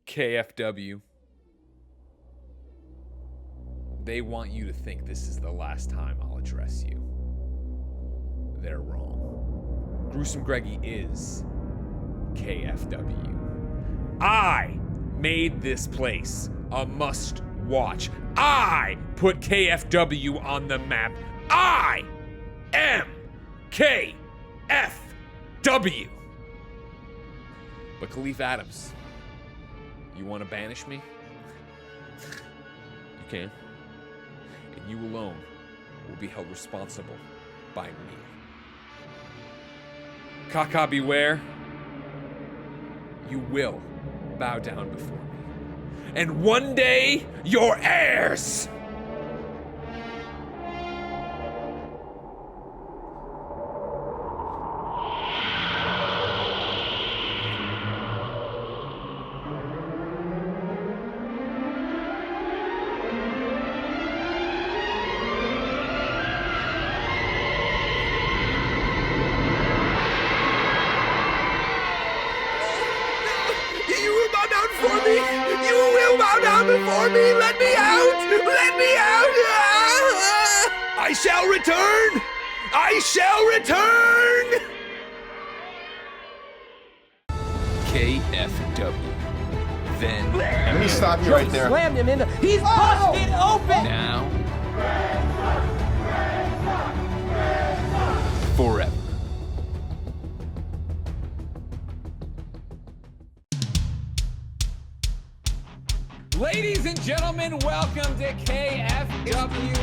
KFW. They want you to think this is the last time I'll address you. They're wrong. Gruesome Greggy is KFW. I made this place a must-watch. I put KFW on the map. I am KFW. But Khalif Adams, you want to banish me? You can. And you alone will be held responsible by me. Kaka, beware. You will bow down before me. And one day, your heirs! Before me, let me out! Let me out! I shall return! I shall return! KFW. Then. Let me stop you right there. Slammed him in the. He's busted open! Now. Forever. Ladies and gentlemen, welcome to KFW.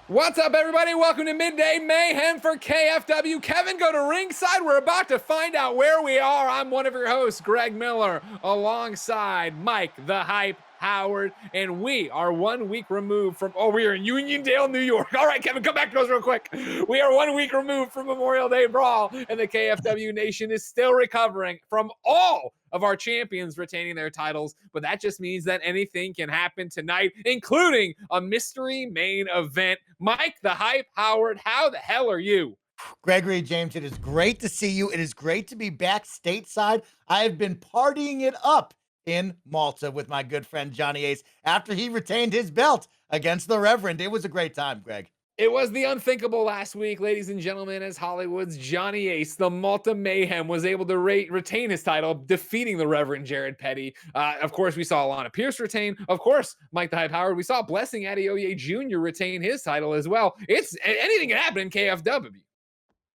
What's up, everybody? Welcome to Midday Mayhem for KFW. Kevin, go to ringside. We're about to find out where we are. I'm one of your hosts, Greg Miller, alongside Mike, the Hype, Howard, and we are 1 week removed from, we are in Uniondale, New York. All right, Kevin, come back to us real quick. We are 1 week removed from Memorial Day Brawl, and the KFW Nation is still recovering from all of our champions retaining their titles, but that just means that anything can happen tonight, including a mystery main event. Mike, the Hype, Howard, how the hell are you? Gregory James, it is great to see you. It is great to be back stateside. I have been partying it up in Malta with my good friend Johnny Ace after he retained his belt against the Reverend. It was a great time, Greg. It was the unthinkable last week, ladies and gentlemen, as Hollywood's Johnny Ace, the Malta Mayhem, was able to retain his title, defeating the Reverend Jared Petty. Of course, we saw Alanah Pearce retain. Of course, Mike the Hype Howard. We saw Blessing Adeoye Jr. retain his title as well. Anything can happen in KFW.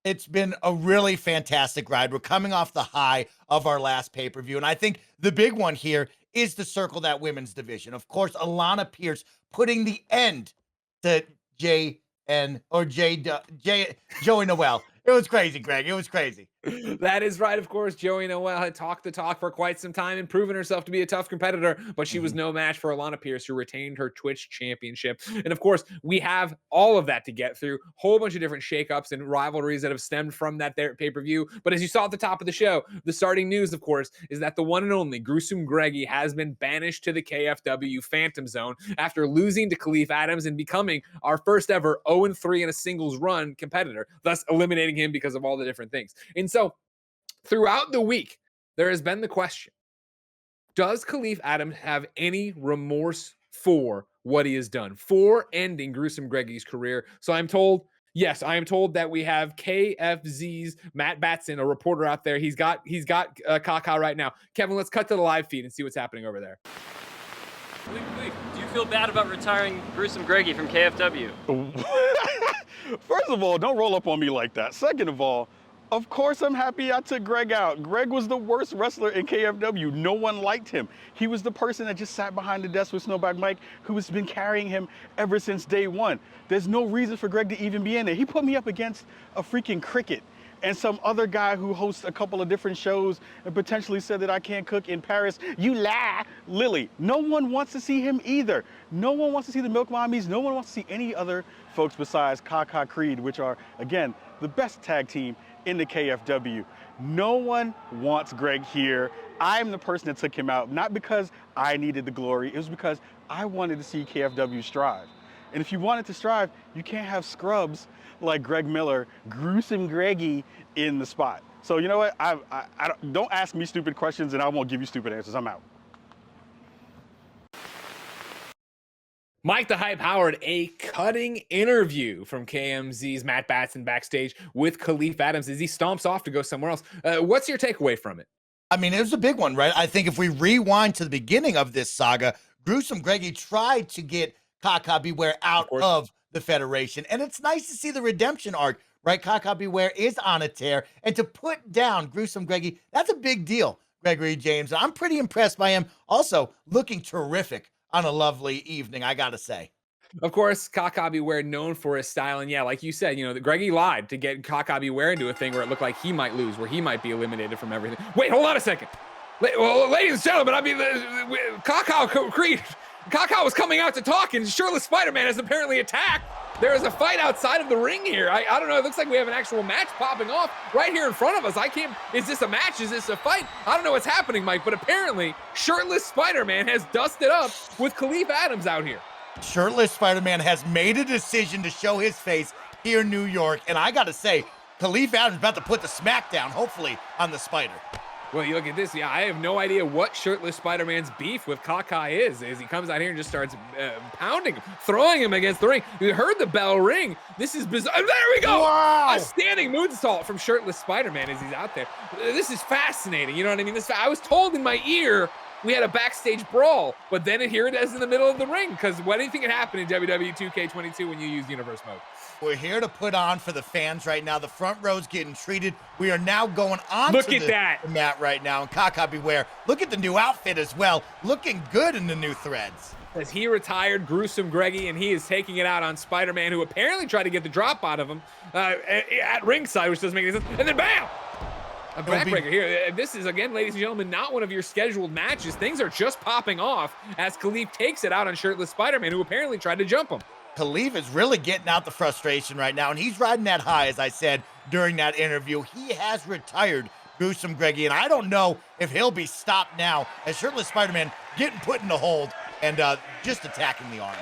It's been a really fantastic ride. We're coming off the high of our last pay-per-view, and I think the big one here is to circle that women's division. Of course, Alanah Pearce putting the end to Joey Noel. It was crazy, Greg. It was crazy. That is right. Of course, Joey Noel had talked the talk for quite some time and proven herself to be a tough competitor, but she was no match for Alanah Pearce, who retained her Twitch championship. And of course, we have all of that to get through. Whole bunch of different shakeups and rivalries that have stemmed from that there pay-per-view. But as you saw at the top of the show, the starting news, of course, is that the one and only Gruesome Greggy has been banished to the KFW Phantom Zone after losing to Khalif Adams and becoming our first ever 0-3 in a singles run competitor, thus eliminating him because of all the different things. And so throughout the week, there has been the question, does Khalif Adams have any remorse for what he has done, for ending Gruesome Greggy's career? So I'm told, yes, I am told that we have KFZ's Matt Batson, a reporter out there. He's got Kaka right now. Kevin, let's cut to the live feed and see what's happening over there. Khalif, do you feel bad about retiring Gruesome Greggy from KFW? First of all, don't roll up on me like that. Second of all, of course I'm happy I took Greg out. Greg was the worst wrestler in KFW. No one liked him. He was the person that just sat behind the desk with Snowback Mike, who has been carrying him ever since day one. There's no reason for Greg to even be in there. He put me up against a freaking cricket. and some other guy who hosts a couple of different shows and potentially said that I can't cook in Paris. You lie, Lily. No one wants to see him either. No one wants to see the Milk Mommies. No one wants to see any other folks besides Kaka Creed, which are, again, the best tag team in the KFW. No one wants Greg here. I'm the person that took him out, not because I needed the glory. It was because I wanted to see KFW strive. And if you wanted to strive, you can't have scrubs like Greg Miller, gruesome Greggy in the spot. So you know what? I don't ask me stupid questions and I won't give you stupid answers. I'm out. Mike the Hype Howard, a cutting interview from KMZ's Matt Batson backstage with Khalif Adams as he stomps off to go somewhere else. What's your takeaway from it? I mean, it was a big one, right? I think if we rewind to the beginning of this saga, Gruesome Greggy tried to get Kaka Beware out of the Federation. And it's nice to see the redemption arc, right? Kaka Beware is on a tear. And to put down Gruesome Greggy, that's a big deal, Gregory James. And I'm pretty impressed by him. Also, looking terrific on a lovely evening, I gotta say. Of course, Kaka Beware known for his style. And yeah, like you said, you know, Greggy lied to get Kaka Beware into a thing where it looked like he might lose, where he might be eliminated from everything. Wait, hold on a second. Well, ladies and gentlemen, I mean, Kaka Creed, Kaka was coming out to talk, and shirtless Spider-Man has apparently attacked. There is a fight outside of the ring here. I don't know. It looks like we have an actual match popping off right here in front of us. I can't. Is this a match? Is this a fight? I don't know what's happening, Mike, but apparently shirtless Spider-Man has dusted up with Khalif Adams out here. Shirtless Spider-Man has made a decision to show his face here in New York. And I got to say, Khalif Adams is about to put the smackdown, hopefully, on the Spider. Well, you look at this. Yeah, I have no idea what shirtless Spider-Man's beef with Kaka is as he comes out here and just starts pounding him, throwing him against the ring. You heard the bell ring. This is bizarre. There we go. Wow. A standing moonsault from shirtless Spider-Man as he's out there. This is fascinating. You know what I mean? I was told in my ear we had a backstage brawl, but then here it is in the middle of the ring, because what anything can happen in WWE 2K22 when you use universe mode. We're here to put on for the fans right now. The front row's getting treated. We are now going on Look to at the that. mat right now. And Kaka Beware, look at the new outfit as well. Looking good in the new threads. As he retired Gruesome Greggy, and he is taking it out on Spider-Man, who apparently tried to get the drop out of him at ringside, which doesn't make any sense. And then bam! A backbreaker here. This is, again, ladies and gentlemen, not one of your scheduled matches. Things are just popping off as Khalif takes it out on shirtless Spider-Man, who apparently tried to jump him. Khalif is really getting out the frustration right now, and he's riding that high, as I said during that interview. He has retired Gruesome Greggy, and I don't know if he'll be stopped now as shirtless Spider-Man getting put in the hold and just attacking the arms.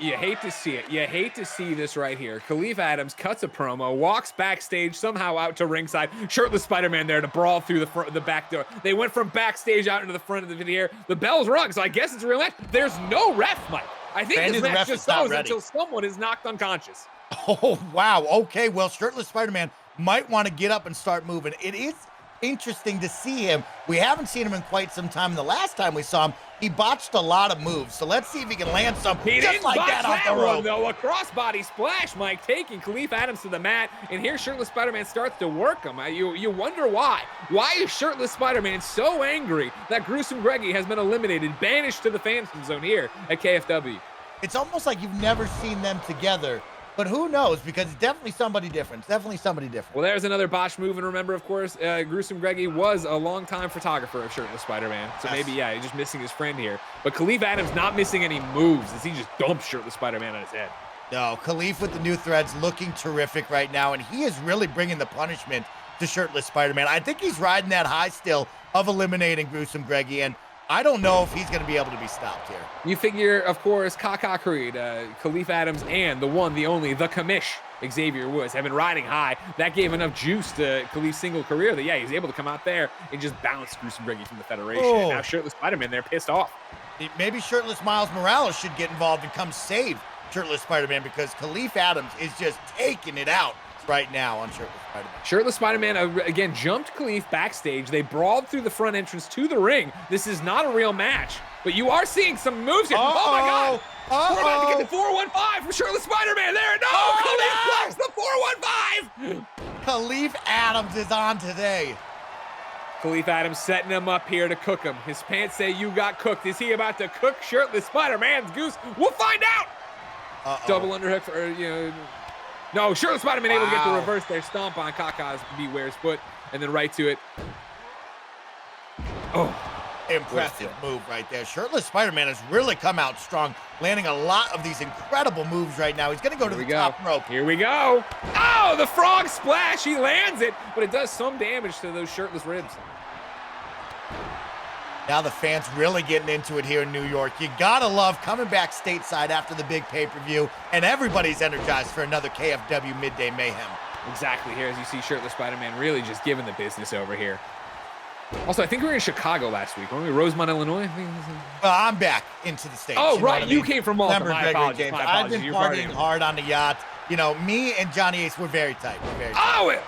You hate to see it. You hate to see this right here. Khalif Adams cuts a promo, walks backstage, somehow out to ringside. Shirtless Spider-Man there to brawl through the back door. They went from backstage out into the front of the video. The bell's rung, so I guess it's a real match. There's no ref, Mike. I think this match just goes until someone is knocked unconscious. Oh, wow. Okay, well, shirtless Spider-Man might want to get up and start moving. It is interesting to see him. We haven't seen him in quite some time. The last time we saw him, he botched a lot of moves. So let's see if he can land some just like that off the rope. Though, a crossbody splash, Mike, taking Khalif Adams to the mat. And here shirtless Spider-Man starts to work him. You wonder why. Why is shirtless Spider-Man so angry that Gruesome Greggy has been eliminated, banished to the Phantom Zone here at KFW? It's almost like you've never seen them together. But who knows? Because it's definitely somebody different. It's definitely somebody different. Well, there's another botch move. And remember, of course, Gruesome Greggy was a longtime photographer of shirtless Spider-Man. So maybe, yeah, he's just missing his friend here. But Khalif Adams not missing any moves as he just dumps shirtless Spider-Man on his head. No, Khalif with the new threads looking terrific right now. And he is really bringing the punishment to shirtless Spider-Man. I think he's riding that high still of eliminating Gruesome Greggy. And I don't know if he's going to be able to be stopped here. You figure, of course, Kaka Creed, Khalif Adams, and the one, the only, the commish, Xavier Woods, have been riding high. That gave enough juice to Khalif's single career that, yeah, he's able to come out there and just bounce Gruesome Greggy from the Federation. Oh. And now shirtless Spider-Man, they're pissed off. Maybe shirtless Miles Morales should get involved and come save shirtless Spider-Man, because Khalif Adams is just taking it out right now on shirtless Spider-Man. Shirtless Spider-Man, again, jumped Khalif backstage. They brawled through the front entrance to the ring. This is not a real match, but you are seeing some moves here. Oh my God. We're about to get the 415 from shirtless Spider-Man there. No, Khalif blocks the 415. Khalif Adams is on today. Khalif Adams setting him up here to cook him. His pants say you got cooked. Is he about to cook shirtless Spider-Man's goose? We'll find out. Double underhook for, No, shirtless Spider-Man able to get the Wow. reverse there. Stomp on Kaka's Beware's foot, and then right to it. Oh, Impressive move right there. Shirtless Spider-Man has really come out strong, landing a lot of these incredible moves right now. He's going to go to the top rope. Here we go. Oh, the frog splash. He lands it, but it does some damage to those shirtless ribs. Now the fans really getting into it here in New York. You gotta love coming back stateside after the big pay-per-view, and everybody's energized for another KFW Midday Mayhem. Exactly. Here, as you see, shirtless Spider-Man really just giving the business over here. Also, I think we were in Chicago last week, weren't we? Rosemont, Illinois? I'm back into the States. Oh, you know right. what I You mean? came from Malta. Remember My Gregory apologies. James. My I've apologies. been You're partying hard on the yacht. You know, me and Johnny Ace, we're very tight. We're very tight. Oh,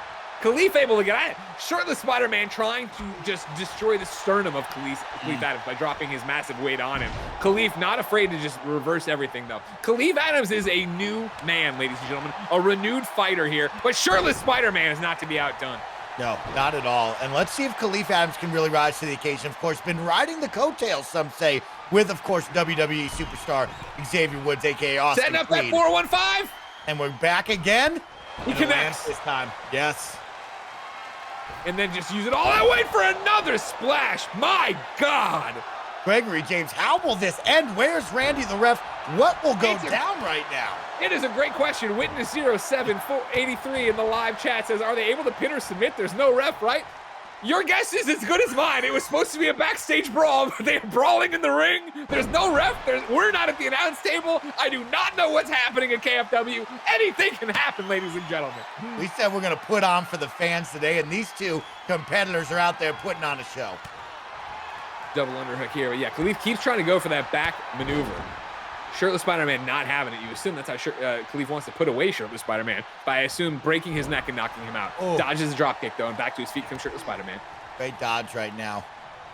Khalif able to get at it. Shirtless Spider-Man trying to just destroy the sternum of Khalif Adams by dropping his massive weight on him. Khalif not afraid to just reverse everything, though. Khalif Adams is a new man, ladies and gentlemen. A renewed fighter here. But Shirtless Spider-Man is not to be outdone. No, not at all. And let's see if Khalif Adams can really rise to the occasion. Of course, been riding the coattails, some say, with, of course, WWE superstar Xavier Woods, a.k.a. Austin Setting up Creed. that 415. And we're back again. He And it lands connects. this time. Yes. And then just use it all that weight for another splash. My God. Gregory James, how will this end? Where's Randy the ref? What will go It's a- down right now? It is a great question. Witness 07483 in the live chat says, are they able to pin or submit? There's no ref, right? Your guess is as good as mine. It was supposed to be a backstage brawl, but they're brawling in the ring. There's no ref. We're not at the announce table. I do not know what's happening at KFW. Anything can happen, ladies and gentlemen. We said we're going to put on for the fans today, and these two competitors are out there putting on a show. Double underhook here. But yeah, Khalif keeps trying to go for that back maneuver. Shirtless Spider-Man not having it. You assume that's how Khalif wants to put away Shirtless Spider-Man by, I assume, breaking his neck and knocking him out. Oh. Dodges the drop kick, though, and back to his feet comes Shirtless Spider-Man. Great dodge right now.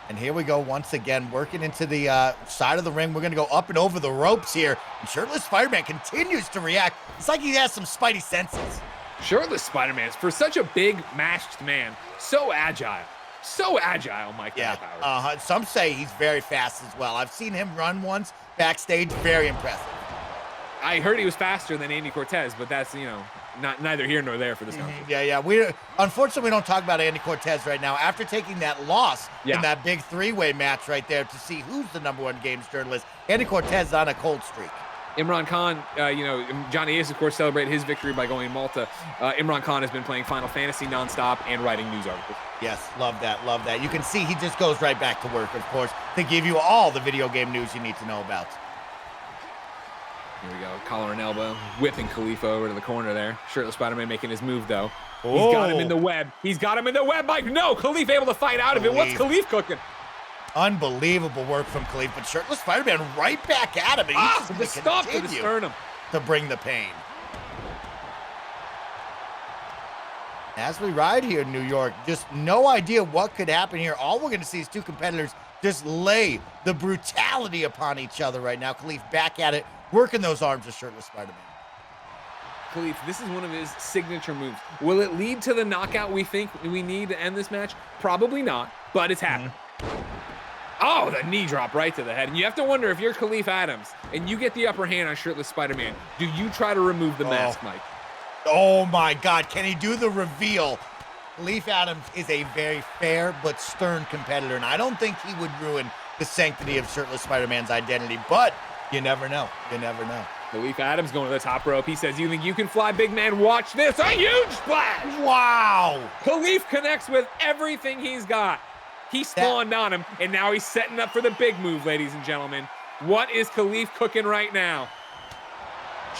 And here we go once again, working into the side of the ring. We're going to go up and over the ropes here. And Shirtless Spider-Man continues to react. It's like he has some spidey senses. Shirtless Spider-Man is, for such a big, masked man, so agile. So agile, Mike. Yeah, Powers. some say he's very fast as well. I've seen him run once backstage. Very impressive. I heard he was faster than Andy Cortez, but that's, neither here nor there for this company. Yeah. Unfortunately, we don't talk about Andy Cortez right now. After taking that loss in that big three-way match right there to see who's the #1 games journalist, Andy Cortez is on a cold streak. Imran Khan, Johnny Ace, of course, celebrated his victory by going Malta. Imran Khan has been playing Final Fantasy nonstop and writing news articles. Yes, love that. You can see he just goes right back to work, of course, to give you all the video game news you need to know about. Here we go, collar and elbow, whipping Khalif over to the corner there. Shirtless Spider-Man making his move, though. Oh. He's got him in the web. Mike, no, Khalif able to fight out of it. What's Khalif cooking? Unbelievable work from Khalif, but Shirtless Spider-Man right back at him. And he's The just stomp to the continue sternum. to bring the pain. As we ride here in New York, just no idea what could happen here. All we're going to see is two competitors just lay the brutality upon each other right now. Khalif back at it, working those arms of Shirtless Spider-Man. Khalif, this is one of his signature moves. Will it lead to the knockout we think we need to end this match? Probably not, but it's happened. Oh, the knee drop right to the head. And you have to wonder, if you're Khalif Adams and you get the upper hand on Shirtless Spider-Man, do you try to remove the mask, Mike? Oh my God, can he do the reveal? Khalif Adams is a very fair but stern competitor, and I don't think he would ruin the sanctity of Shirtless Spider-Man's identity, but you never know. You never know. Khalif Adams going to the top rope. He says, you think you can fly, big man? Watch this. A huge splash. Wow. Khalif connects with everything he's got. He spawned on him, and now he's setting up for the big move, ladies and gentlemen. What is Khalif cooking right now?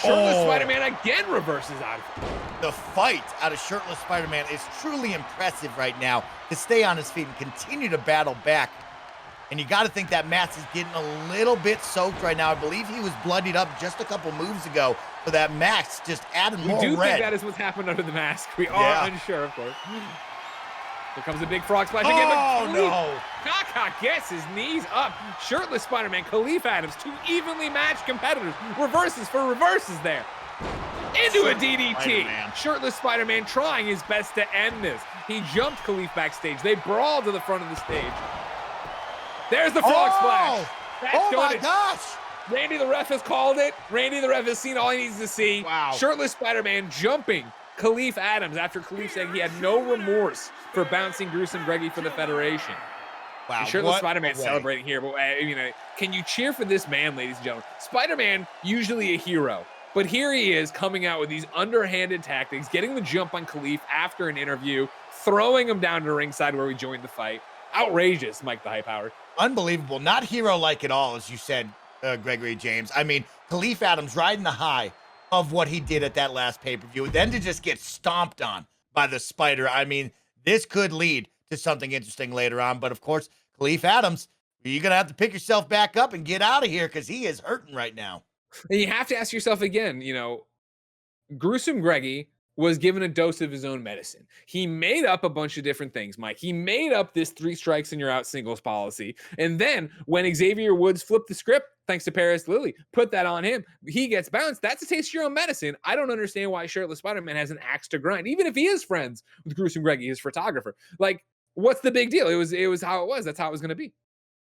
Shirtless Spider-Man again reverses out of it. The fight out of Shirtless Spider-Man is truly impressive right now to stay on his feet and continue to battle back. And you got to think that mask is getting a little bit soaked right now. I believe he was bloodied up just a couple moves ago, so that mask just added more red. We do think that is what's happened under the mask. We are unsure, of course. Here comes a big frog splash again. Oh, no. Kaka gets his knees up. Shirtless Spider-Man, Khalif Adams, two evenly matched competitors. Reverses for reverses there. Into a DDT. Spider-Man. Shirtless Spider-Man trying his best to end this. He jumped Khalif backstage. They brawled to the front of the stage. There's the frog splash. That's Oh going my to gosh. Randy the ref has called it. Randy the ref has seen all he needs to see. Wow. Shirtless Spider-Man jumping Khalif Adams after Khalif saying he had no remorse for bouncing gruesome Greggy for the Federation. Wow. And Shirtless what Spider-Man a way. celebrating here, but I mean, can you cheer for this man, ladies and gentlemen? Spider-Man, usually a hero, but here he is coming out with these underhanded tactics, getting the jump on Khalif after an interview, throwing him down to ringside where we joined the fight. Outrageous, Mike the Hype Howard. Unbelievable. Not hero-like at all, as you said, Gregory James. I mean, Khalif Adams riding the high of what he did at that last pay-per-view, then to just get stomped on by the Spider. I mean, this could lead to something interesting later on, but of course, Khalif Adams, you're going to have to pick yourself back up and get out of here because he is hurting right now. And you have to ask yourself again, gruesome Greggy was given a dose of his own medicine. He made up a bunch of different things, Mike. He made up this 3 strikes and you're out singles policy. And then when Xavier Woods flipped the script, thanks to Pearce Lilly, put that on him, he gets bounced. That's a taste of your own medicine. I don't understand why Shirtless Spider-Man has an axe to grind, even if he is friends with gruesome Greggy, his photographer. Like, what's the big deal? It was how it was. That's how it was going to be.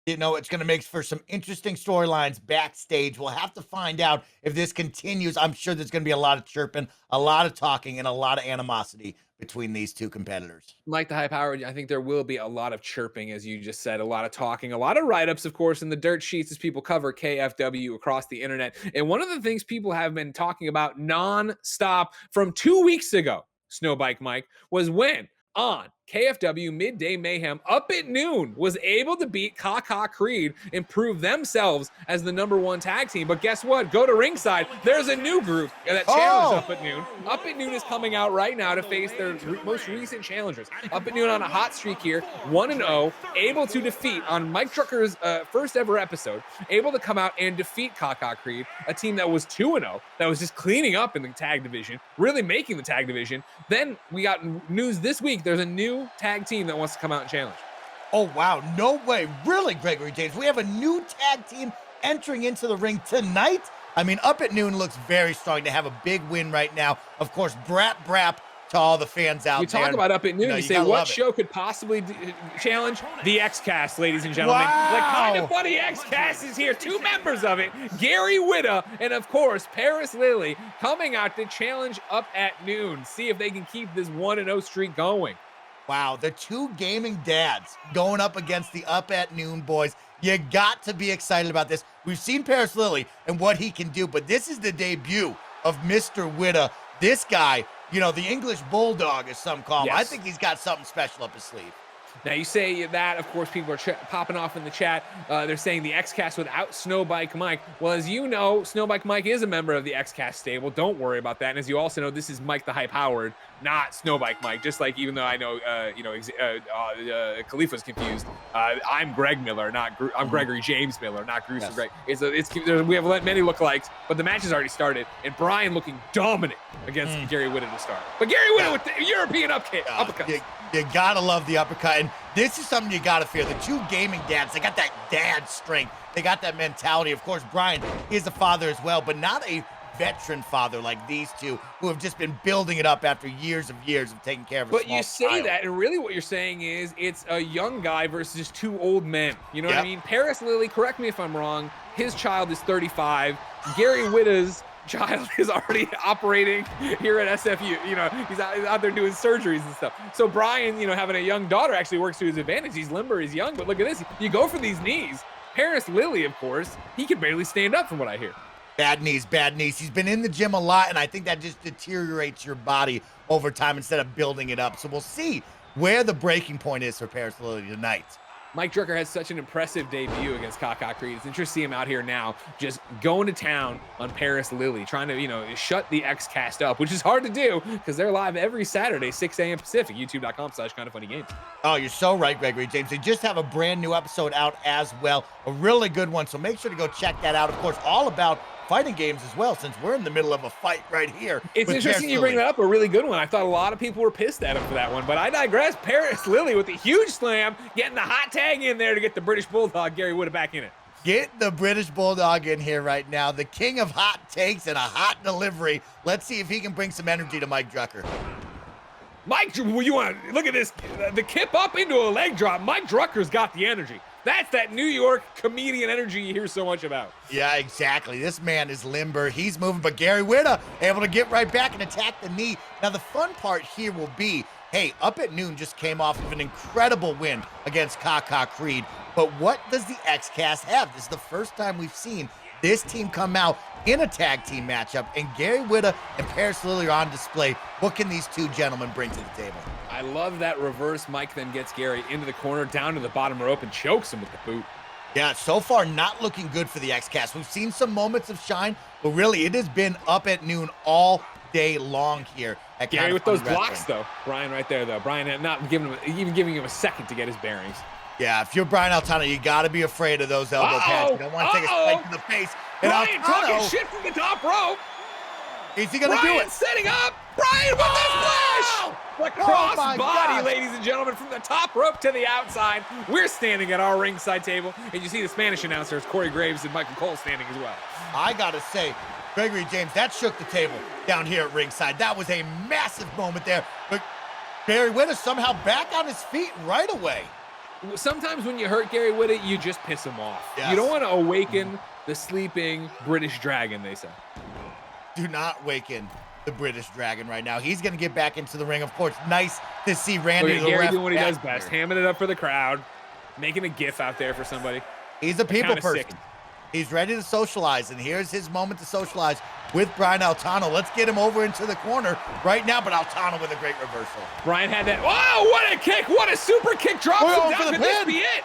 It's going to make for some interesting storylines backstage. We'll have to find out if this continues. I'm sure there's going to be a lot of chirping, a lot of talking, and a lot of animosity between these two competitors. Mike the Hype Howard, I think there will be a lot of chirping, as you just said, a lot of talking, a lot of write-ups, of course, in the dirt sheets as people cover KFW across the internet. And one of the things people have been talking about non-stop from 2 weeks ago, Snowbike Mike, was when on KFW Midday Mayhem up at noon was able to beat Kaka Creed and prove themselves as the #1 tag team. But guess what? Go to ringside. There's a new group that challenged Up at Noon. Up at Noon is coming out right now to face their most recent challengers. Up at Noon on a hot streak here, 1-0, able to defeat on Mike Drucker's first ever episode, able to come out and defeat Kaka Creed, a team that was 2-0, that was just cleaning up in the tag division, really making the tag division. Then we got news this week. There's a new tag team that wants to come out and challenge. Oh, wow. No way. Really, Gregory James? We have a new tag team entering into the ring tonight? I mean, Up at Noon looks very strong to have a big win right now. Of course, brap to all the fans out there. You talk about Up at Noon, you say, what show could possibly challenge? The X-Cast, ladies and gentlemen. Wow. The KindaFunny X-Cast is here. 2 members of it, Gary Whitta and, of course, Pearce Lilly, coming out to challenge Up at Noon. See if they can keep this 1-0 streak going. Wow, the 2 gaming dads going up against the Up at Noon boys. You got to be excited about this. We've seen Pearce Lilly and what he can do, but this is the debut of Mr. Whitta. This guy, the English Bulldog, as some call him. Yes. I think he's got something special up his sleeve. Now, you say that, of course, people are popping off in the chat. They're saying the X-Cast without Snowbike Mike. Well, as you know, Snowbike Mike is a member of the X-Cast stable. Don't worry about that. And as you also know, this is Mike the Hype Howard, not Snowbike Mike. Just like, even though I know, Khalif was confused, I'm Greg Miller, I'm Gregory James Miller, not Gruesome Greg. We have many lookalikes, but the match has already started, and Brian looking dominant against Gary Whitta to start. But Gary Whitta with the European uppercut. You gotta love the uppercut, and this is something you gotta fear. The 2 gaming dads, they got that dad strength. They got that mentality. Of course, Brian is a father as well, but not a veteran father like these two who have just been building it up after years of taking care of a But small you say child. that, and really what you're saying is it's a young guy versus 2 old men. You know what I mean? Pearce Lilly, correct me if I'm wrong, his child is 35. Gary Whitta's child is already operating here at SFU. He's out there doing surgeries and stuff. So Brian, having a young daughter actually works to his advantage. He's limber, he's young, but look at this. You go for these knees. Pearce Lilly, of course, he can barely stand up from what I hear. Bad knees. He's been in the gym a lot, and I think that just deteriorates your body over time instead of building it up. So we'll see where the breaking point is for Pearce Lilly tonight. Mike Drucker had such an impressive debut against Kaka Creed. It's interesting to see him out here now, just going to town on Pearce Lilly, trying to, shut the X-Cast up, which is hard to do because they're live every Saturday, 6 a.m. Pacific, youtube.com/KindaFunnyGames. Oh, you're so right, Gregory James. They just have a brand new episode out as well, a really good one. So make sure to go check that out. Of course, all about fighting games as well, since we're in the middle of a fight right here. It's interesting you bring that up, a really good one. I thought a lot of people were pissed at him for that one, but I digress. Pearce Lilly with a huge slam, getting the hot tag in there to get the British Bulldog, Gary Whitta, back in it. Get the British Bulldog in here right now. The king of hot takes and a hot delivery. Let's see if he can bring some energy to Mike Drucker. Mike, you want to look at this, the kip up into a leg drop. Mike Drucker's got the energy. That's that New York comedian energy you hear so much about. Yeah, exactly. This man is limber. He's moving, but Gary Whitta able to get right back and attack the knee. Now, the fun part here will be, hey, Up at Noon just came off of an incredible win against Kaka Creed. But what does the X-Cast have? This is the first time we've seen this team come out in a tag team matchup, and Gary Whitta and Pearce Lily are on display. What can these two gentlemen bring to the table? I love that reverse. Mike then gets Gary into the corner, down to the bottom rope, and chokes him with the boot. Yeah, so far not looking good for the X-Cast. We've seen some moments of shine, but really it has been Up at Noon all day long here at Gary with those KindaFunny blocks, Wrestling. though. Brian right there, though. Brian not even giving him a second to get his bearings. Yeah, if you're Brian Altano, you got to be afraid of those elbow pads. You don't want to take a spike to the face. And Brian talking Altano, shit from the top rope. is he going to do Brian it? setting up. Brian with the splash. The my cross body, gosh. ladies and gentlemen, from the top rope to the outside. We're standing at our ringside table, and you see the Spanish announcers, Corey Graves and Michael Cole, standing as well. I got to say, Gregory James, that shook the table down here at ringside. That was a massive moment there. But Gary Whitta somehow back on his feet right away. Sometimes when you hurt Gary Whitta, you just piss him off. Yes. You don't want to awaken the sleeping British dragon, they say. Do not waken the British Dragon right now. He's going to get back into the ring. Of course, nice to see Randy Look at the Gary ref doing what he back does best, here. hamming it up for the crowd, making a gif out there for somebody. He's a people Kinda person. sick. He's ready to socialize, and here's his moment to socialize with Brian Altano. Let's get him over into the corner right now, but Altano with a great reversal. Brian had that. Oh, what a kick! What a super kick! Drops We're him going down. for the Could this pin. be it?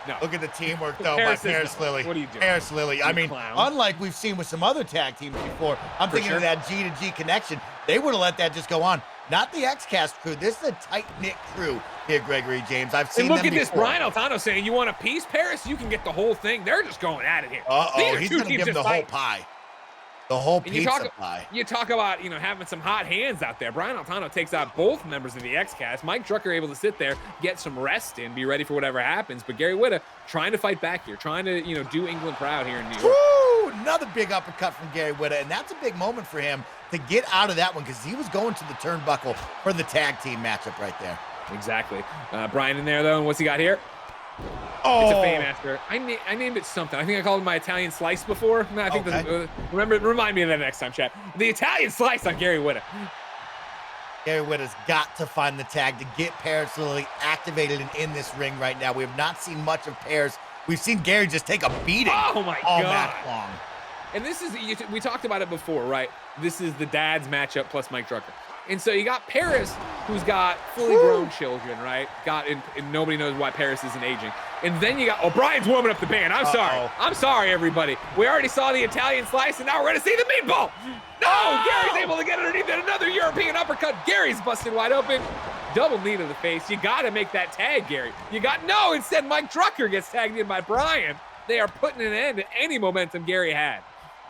No. Look at the teamwork, though, by Pearce is Pearce not- Lily. what are you doing? Pearce Lily. I You mean, clown. unlike we've seen with some other tag teams before, I'm For thinking sure. of that G to G connection. They would have let that just go on. Not the X-Cast crew. This is a tight-knit crew here, Gregory James. I've seen And look them at this, before. Brian Altano saying, "You want a piece, Paris? You can get the whole thing." They're just going at it here. Uh-oh, These are he's two going to teams give him the just whole fighting. pie. The whole And you pizza talk, pie. you talk about, having some hot hands out there. Brian Altano takes out both members of the X-Cast. Mike Drucker able to sit there, get some rest in, be ready for whatever happens. But Gary Whitta trying to fight back here, trying to, do England proud here in New York. Woo! Another big uppercut from Gary Whitta, and that's a big moment for him to get out of that one because he was going to the turnbuckle for the tag team matchup right there. Exactly. Brian in there, though, and what's he got here? Oh, It's a Faymaster. I named it something. I think I called it my Italian slice before. No, I think Okay. remind me of that next time, chat. The Italian slice on Gary Whitta. Gary Whitta's got to find the tag to get Pearce Lily activated and in this ring right now. We have not seen much of Pearce. We've seen Gary just take a beating Oh my all God. match long. And this is, we talked about it before, right? This is the dad's matchup plus Mike Drucker. And so you got Pearce, who's got fully grown children, right? And nobody knows why Pearce isn't aging. And then you got, Brian's warming up the band. I'm sorry, everybody. We already saw the Italian slice, and now we're going to see the meatball. No, Gary's able to get underneath it. Another European uppercut. Gary's busted wide open. Double knee to the face. You got to make that tag, Gary. Instead Mike Drucker gets tagged in by Brian. They are putting an end to any momentum Gary had.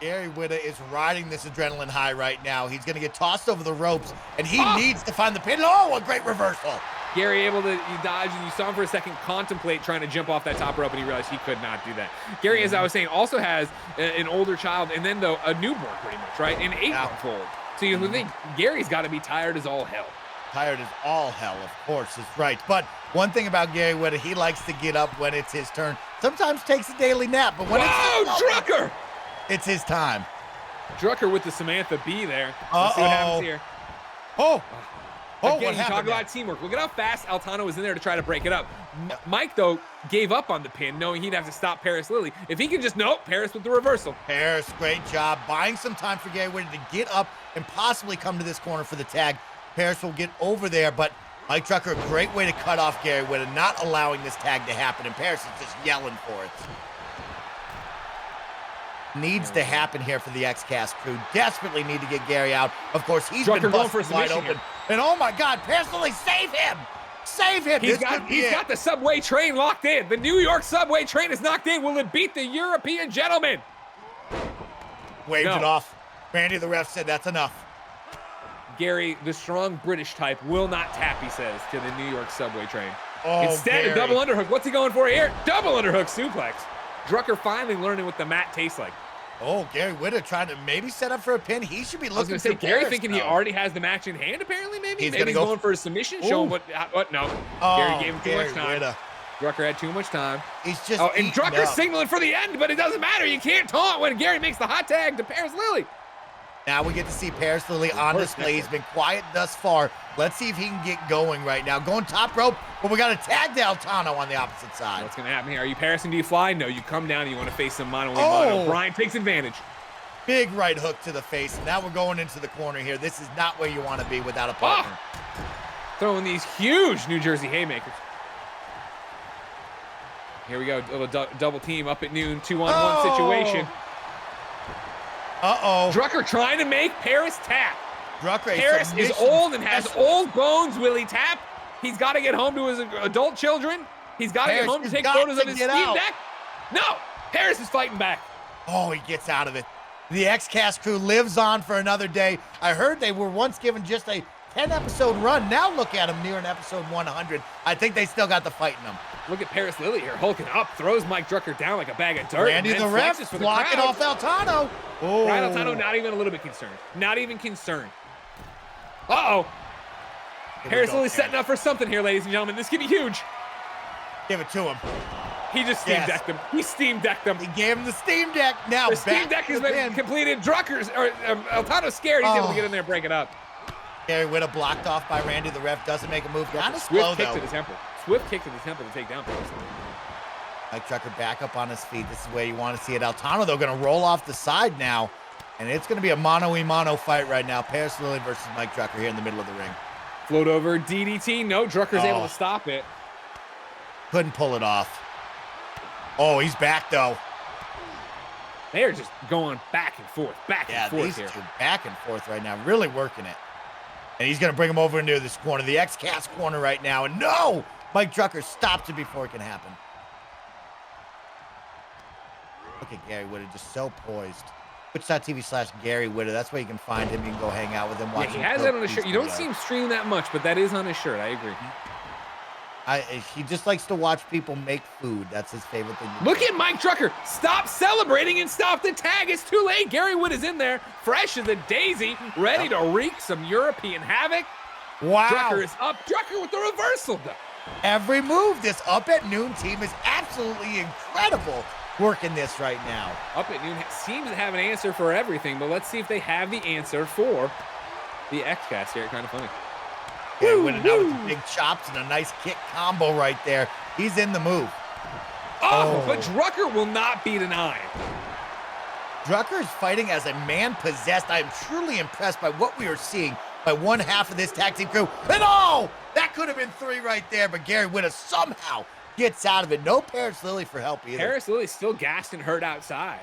Gary Whitta is riding this adrenaline high right now. He's going to get tossed over the ropes, and he needs to find the pin. Oh, a great reversal. Gary able to dodge, and you saw him for a second contemplate trying to jump off that top rope, and he realized he could not do that. Gary, as I was saying, also has an older child, and then, though, a newborn pretty much, right? An 8-month-old. So you think Gary's got to be tired as all hell. Tired as all hell, of course, is right. But one thing about Gary Whitta, he likes to get up when it's his turn. Sometimes takes a daily nap, but when Drucker! it's his time. Drucker with the Samantha B there. Let's see what happens here. Oh, Again, what you talk happened there? about teamwork. Look at how fast Altano was in there to try to break it up. Mike, though, gave up on the pin, knowing he'd have to stop Pearce Lily. If he can just, Pearce with the reversal. Pearce, great job. Buying some time for Gary Whitta to get up and possibly come to this corner for the tag. Pearce will get over there, but Mike Drucker, a great way to cut off Gary Whitta, not allowing this tag to happen, and Pearce is just yelling for it. Needs to happen here for the X-Cast crew. Desperately need to get Gary out. Of course, he's Drucker been going for a busted wide submission open. here. And oh my God, Pearce Lily, save him! Save him! He's got the subway train locked in. The New York subway train is knocked in. Will it beat the European gentleman? Waved No. it off. Randy the ref said that's enough. Gary, the strong British type, will not tap, he says, to the New York subway train. Oh, Instead, Gary. a double underhook. What's he going for here? Double underhook suplex. Drucker finally learning what the mat tastes like. Oh, Gary Whitta trying to maybe set up for a pin. He should be I was looking going to say, for Gary Pearce, thinking he though. already has the match in hand, apparently, maybe? He's Maybe gonna he's go going for a submission, show him what, no. Oh, Gary gave him too Gary much time. Whitta. Drucker had too much time. He's just Oh, and eating Drucker's up. signaling for the end, but it doesn't matter. You can't taunt when Gary makes the hot tag to Pearce Lily. Now we get to see Pearce Lily on display. He's been quiet thus far. Let's see if he can get going right now. Going top rope, but we got a tag to Altano on the opposite side. What's going to happen here? Are you Pearce and do you fly? No, you come down and you want to face some mono. Brian takes advantage. Big right hook to the face. Now we're going into the corner here. This is not where you want to be without a partner. Throwing these huge New Jersey haymakers. Here we go. A little double team up at noon. 2-on-1 situation. Drucker trying to make Pearce tap. Pearce is old and has old bones. Will he tap? He's got to get home to his adult children. He's got to get home to take photos of his Steam Deck. No, Pearce is fighting back. Oh, he gets out of it. The X-Cast crew lives on for another day. I heard they were once given just a 10-episode run. Now look at them near an episode 100. I think they still got the fight in them. Look at Pearce Lily here, hulking up, throws Mike Drucker down like a bag of dirt. Randy the ref blocking off Altano. Oh. Brian Altano not even a little bit concerned. Not even concerned. Uh-oh. Pearce Lily setting up for something here, ladies and gentlemen. This could be huge. Give it to him. He just Steam Decked him. He Steam Decked him. He gave him the Steam Deck. Now the Steam Deck has been completed. Drucker's, or Altano's scared. He's able to get in there and break it up. Gary Witta blocked off by Randy. The ref doesn't make a move. Kind of slow, though. Swift kick to the temple to take down Pearce. Mike Drucker back up on his feet. This is where you want to see it. Altano, though, going to roll off the side now. And it's going to be a mano-a-mano fight right now. Pearce Lily versus Mike Drucker here in the middle of the ring. Float over DDT. No, Drucker's able to stop it. Couldn't pull it off. Oh, he's back, though. They are just going back and forth, back and forth these here. Two back and forth right now, really working it. And he's going to bring him over into this corner, the X-Cast corner right now. And no! Mike Drucker stops it before it can happen. Look at Gary Witta, just so poised. Twitch.tv/Gary Witta. That's where you can find him. You can go hang out with him. Watch he has that on his shirt. You don't see him stream that much, but that is on his shirt. I agree. He just likes to watch people make food. That's his favorite thing. Look at Mike Drucker. Stop celebrating and stop the tag. It's too late. Gary Witt is in there, fresh as a daisy, ready to wreak some European havoc. Wow. Drucker is up. Drucker with the reversal, though. Every move, this Up at Noon team is absolutely incredible working this right now. Up at Noon seems to have an answer for everything, but let's see if they have the answer for the X-Cast here. Kind of funny. Yeah, winning out with the big chops and a nice kick combo right there. He's in the move. Oh, but Drucker will not be denied. Drucker is fighting as a man possessed. I am truly impressed by what we are seeing by one half of this tag team crew. And oh, that could have been three right there, but Gary Witta somehow gets out of it. No Pearce Lily for help either. Pearce Lily still gassed and hurt outside.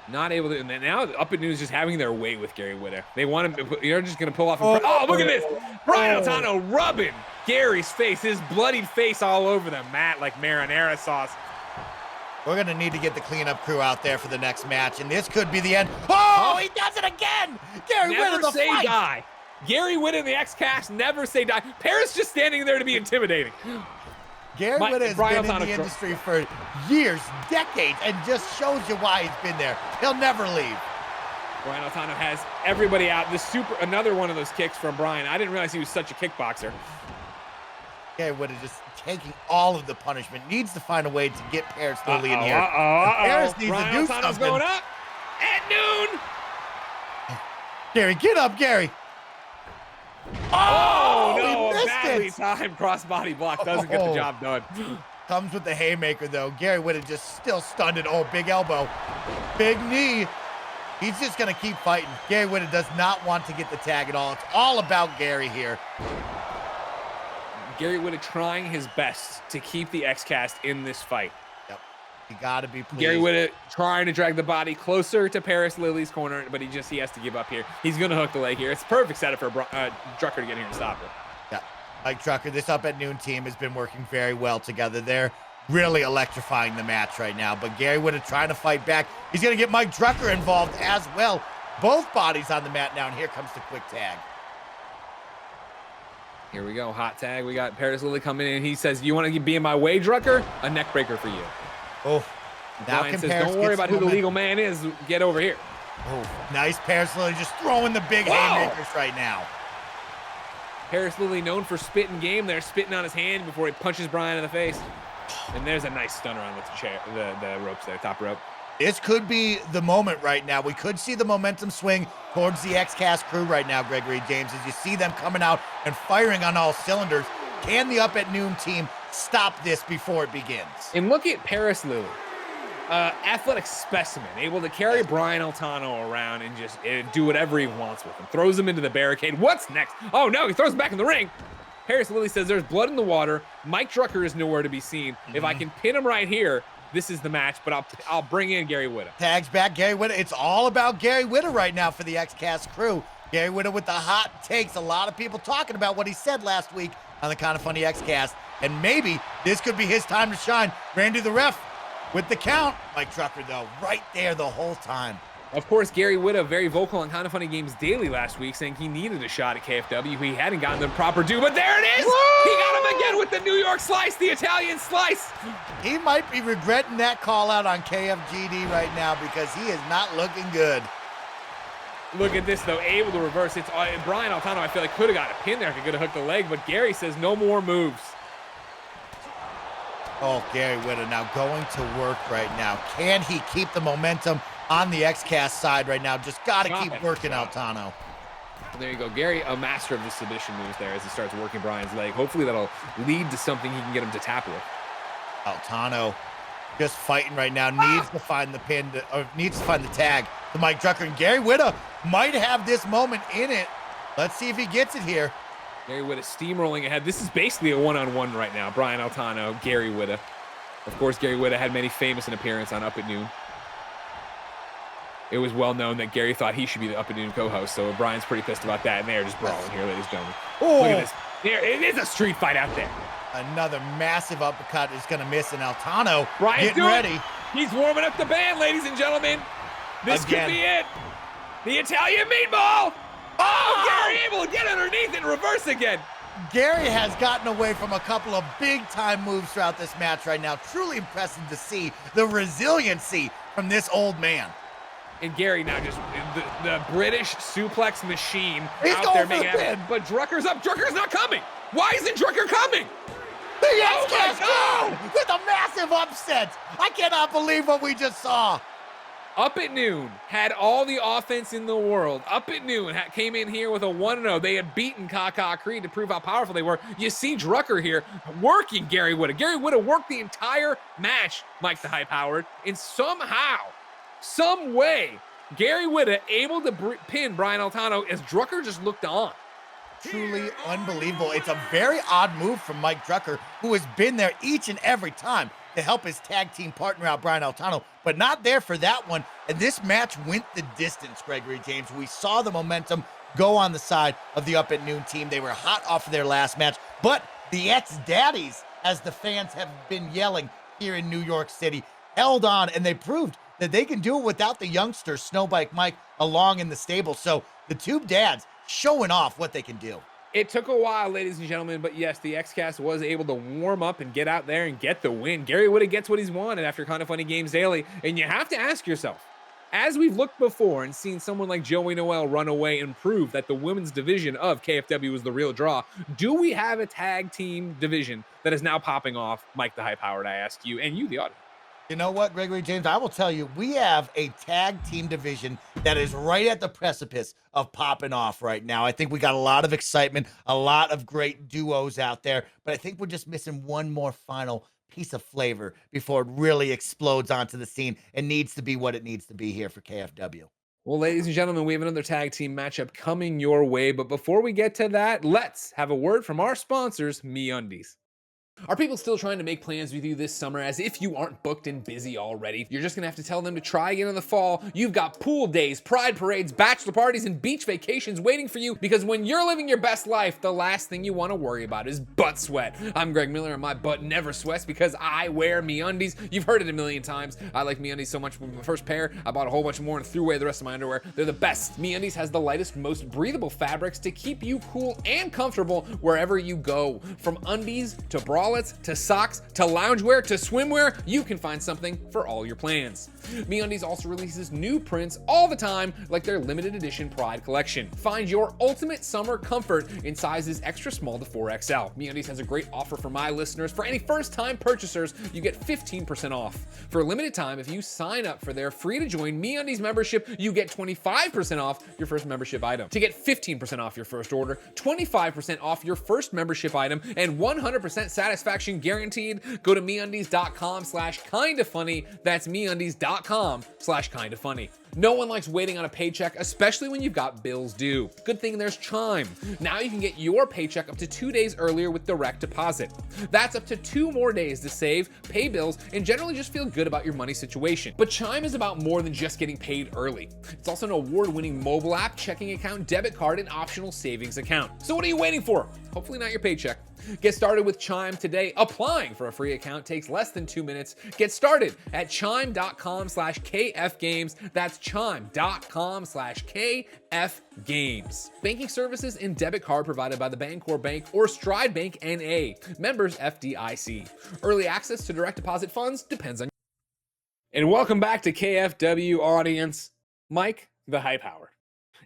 Not able to, and now Up at Noon is just having their way with Gary Witta. They want him, you're just going to pull off. Oh, look at this. Brian Altano rubbing Gary's face, his bloodied face all over the mat like marinara sauce. We're going to need to get the cleanup crew out there for the next match, and this could be the end. Oh, he does it again. Gary Witta, the say fight. Die. Gary Witta in the X-Cast, never say die. Pearce just standing there to be intimidating. Gary Witta has been in the industry for years, decades, and just shows you why he's been there. He'll never leave. Brian Altano has everybody out. Another one of those kicks from Brian. I didn't realize he was such a kickboxer. Gary Witta just taking all of the punishment. Needs to find a way to get Pearce Lily in here. Pearce needs Brian to do Altano's something. Going up at noon. Gary, get up, Gary. Oh, he no, missed badly it. timed crossbody block doesn't get the job done. Comes with the haymaker, though. Gary Witta just still stunned it. Oh, big elbow. Big knee. He's just going to keep fighting. Gary Witta does not want to get the tag at all. It's all about Gary here. Gary Witta trying his best to keep the X-Cast in this fight. Yep. You got to be pleased. Gary Witta trying to drag the body closer to Pearce Lily's corner, but he has to give up here. He's going to hook the leg here. It's a perfect setup for Drucker to get here and stop it. Yeah. Mike Drucker, this Up at Noon team has been working very well together. They're really electrifying the match right now, but Gary Witta trying to fight back. He's going to get Mike Drucker involved as well. Both bodies on the mat now, and here comes the quick tag. Here we go, hot tag. We got Pearce Lily coming in. He says, "You want to be in my way, Drucker? A neck breaker for you." Oh, now Brian says, "Don't worry about who the legal man is. Get over here." Oh, nice Pearce Lily just throwing the big haymakers right now. Pearce Lily known for spitting game there, spitting on his hand before he punches Brian in the face. And there's a nice stunner on the ropes there, top rope. This could be the moment right now. We could see the momentum swing towards the X-Cast crew right now, Gregory James, as you see them coming out and firing on all cylinders. Can the Up at Noon team stop this before it begins? And look at Pearce Lily. Athletic specimen, able to carry Brian Altano around and just do whatever he wants with him. Throws him into the barricade. What's next? Oh no, he throws him back in the ring. Pearce Lily says there's blood in the water. Mike Drucker is nowhere to be seen. If I can pin him right here, this is the match, but I'll bring in Gary Whitta. Tags back Gary Whitta. It's all about Gary Whitta right now for the X-Cast crew. Gary Whitta with the hot takes. A lot of people talking about what he said last week on the KindaFunny X-Cast, and maybe this could be his time to shine. Randy the ref with the count. Mike Drucker, though, right there the whole time. Of course, Gary Whitta, very vocal on KindaFunny Games Daily last week, saying he needed a shot at KFW. He hadn't gotten the proper due, but there it is! Woo! He got him again with the New York slice, the Italian slice. He might be regretting that call out on KFGD right now because he is not looking good. Look at this, though, able to reverse. It's Brian Altano, I feel like, could have got a pin there. Could have hooked the leg, but Gary says no more moves. Oh, Gary Whitta now going to work right now. Can he keep the momentum on the X-Cast side right now? Just got to keep working Altano. There you go. Gary, a master of the submission moves there as he starts working Brian's leg. Hopefully that'll lead to something he can get him to tap with. Altano just fighting right now. Needs to find the pin, or needs to find the tag to Mike Drucker. And Gary Whitta might have this moment in it. Let's see if he gets it here. Gary Whitta steamrolling ahead. This is basically a one-on-one right now. Brian Altano, Gary Whitta. Of course, Gary Whitta had many famous an appearance on Up at Noon. It was well known that Gary thought he should be the Up at Noon co-host, so Brian's pretty pissed about that, and they're just brawling here, ladies and gentlemen. Oh. Look at this. There, it is a street fight out there. Another massive uppercut is going to miss, and Altano Brian's getting ready. He's warming up the band, ladies and gentlemen. This could be it. The Italian meatball. Oh, Gary able to get underneath and reverse again. Gary has gotten away from a couple of big-time moves throughout this match right now. Truly impressive to see the resiliency from this old man. And Gary now just the British suplex machine He's out going there for making the it happen. pin. But Drucker's up. Drucker's not coming. Why isn't Drucker coming? The Oh my X-Cast God! crew with a massive upset. I cannot believe what we just saw. Up at Noon had all the offense in the world. Up at Noon came in here with a 1-0. They had beaten Kaka Creed to prove how powerful they were. You see Drucker here working Gary Whitta. Gary Whitta worked the entire match, Mike the Hype Howard, and somehow, some way, Gary Whitta able to pin Brian Altano as Drucker just looked on. Truly unbelievable. It's a very odd move from Mike Drucker, who has been there each and every time to help his tag team partner out, Brian Altano, but not there for that one. And this match went the distance, Gregory James. We saw the momentum go on the side of the Up at Noon team. They were hot off of their last match, but the ex-daddies, as the fans have been yelling here in New York City, held on, and they proved that they can do it without the youngster, Snowbike Mike, along in the stable. So the two dads showing off what they can do. It took a while, ladies and gentlemen, but yes, the X-Cast was able to warm up and get out there and get the win. Gary Whitta gets what he's wanted after KindaFunny Games Daily, and you have to ask yourself, as we've looked before and seen someone like Joey Noelle run away and prove that the women's division of KFW is the real draw, do we have a tag team division that is now popping off? Mike the Hype Howard, I ask you, and you, the audience. You know what, Gregory James? I will tell you, we have a tag team division that is right at the precipice of popping off right now. I think we got a lot of excitement, a lot of great duos out there, but I think we're just missing one more final piece of flavor before it really explodes onto the scene and needs to be what it needs to be here for KFW. Well, ladies and gentlemen, we have another tag team matchup coming your way, but before we get to that, let's have a word from our sponsors, MeUndies. Are people still trying to make plans with you this summer as if you aren't booked and busy already? You're just gonna have to tell them to try again in the fall. You've got pool days, pride parades, bachelor parties, and beach vacations waiting for you, because when you're living your best life, the last thing you wanna worry about is butt sweat. I'm Greg Miller, and my butt never sweats because I wear MeUndies. You've heard it a million times. I like MeUndies so much with my first pair, I bought a whole bunch more and threw away the rest of my underwear. They're the best. MeUndies has the lightest, most breathable fabrics to keep you cool and comfortable wherever you go. From undies to bra wallets to socks to loungewear to swimwear, you can find something for all your plans. MeUndies also releases new prints all the time, like their limited edition Pride collection. Find your ultimate summer comfort in sizes extra small to 4XL. MeUndies has a great offer for my listeners. For any first-time purchasers, you get 15% off. For a limited time, if you sign up for their free-to-join MeUndies membership, you get 25% off your first membership item. To get 15% off your first order, 25% off your first membership item, and 100% satisfaction guaranteed, go to MeUndies.com/KindaFunny. That's MeUndies.com/KindaFunny. No one likes waiting on a paycheck, especially when you've got bills due. Good thing there's Chime. Now you can get your paycheck up to 2 days earlier with direct deposit. That's up to 2 more days to save, pay bills, and generally just feel good about your money situation. But Chime is about more than just getting paid early. It's also an award-winning mobile app, checking account, debit card, and optional savings account. So what are you waiting for? Hopefully not your paycheck. Get started with Chime today. Applying for a free account takes less than 2 minutes. Get started at chime.com/KFgames. That's chime.com/KFgames. Banking services and debit card provided by the Bancorp Bank or Stride Bank NA. Members FDIC. Early access to direct deposit funds depends on. And welcome back to KFW audience. Mike, the Hype Howard.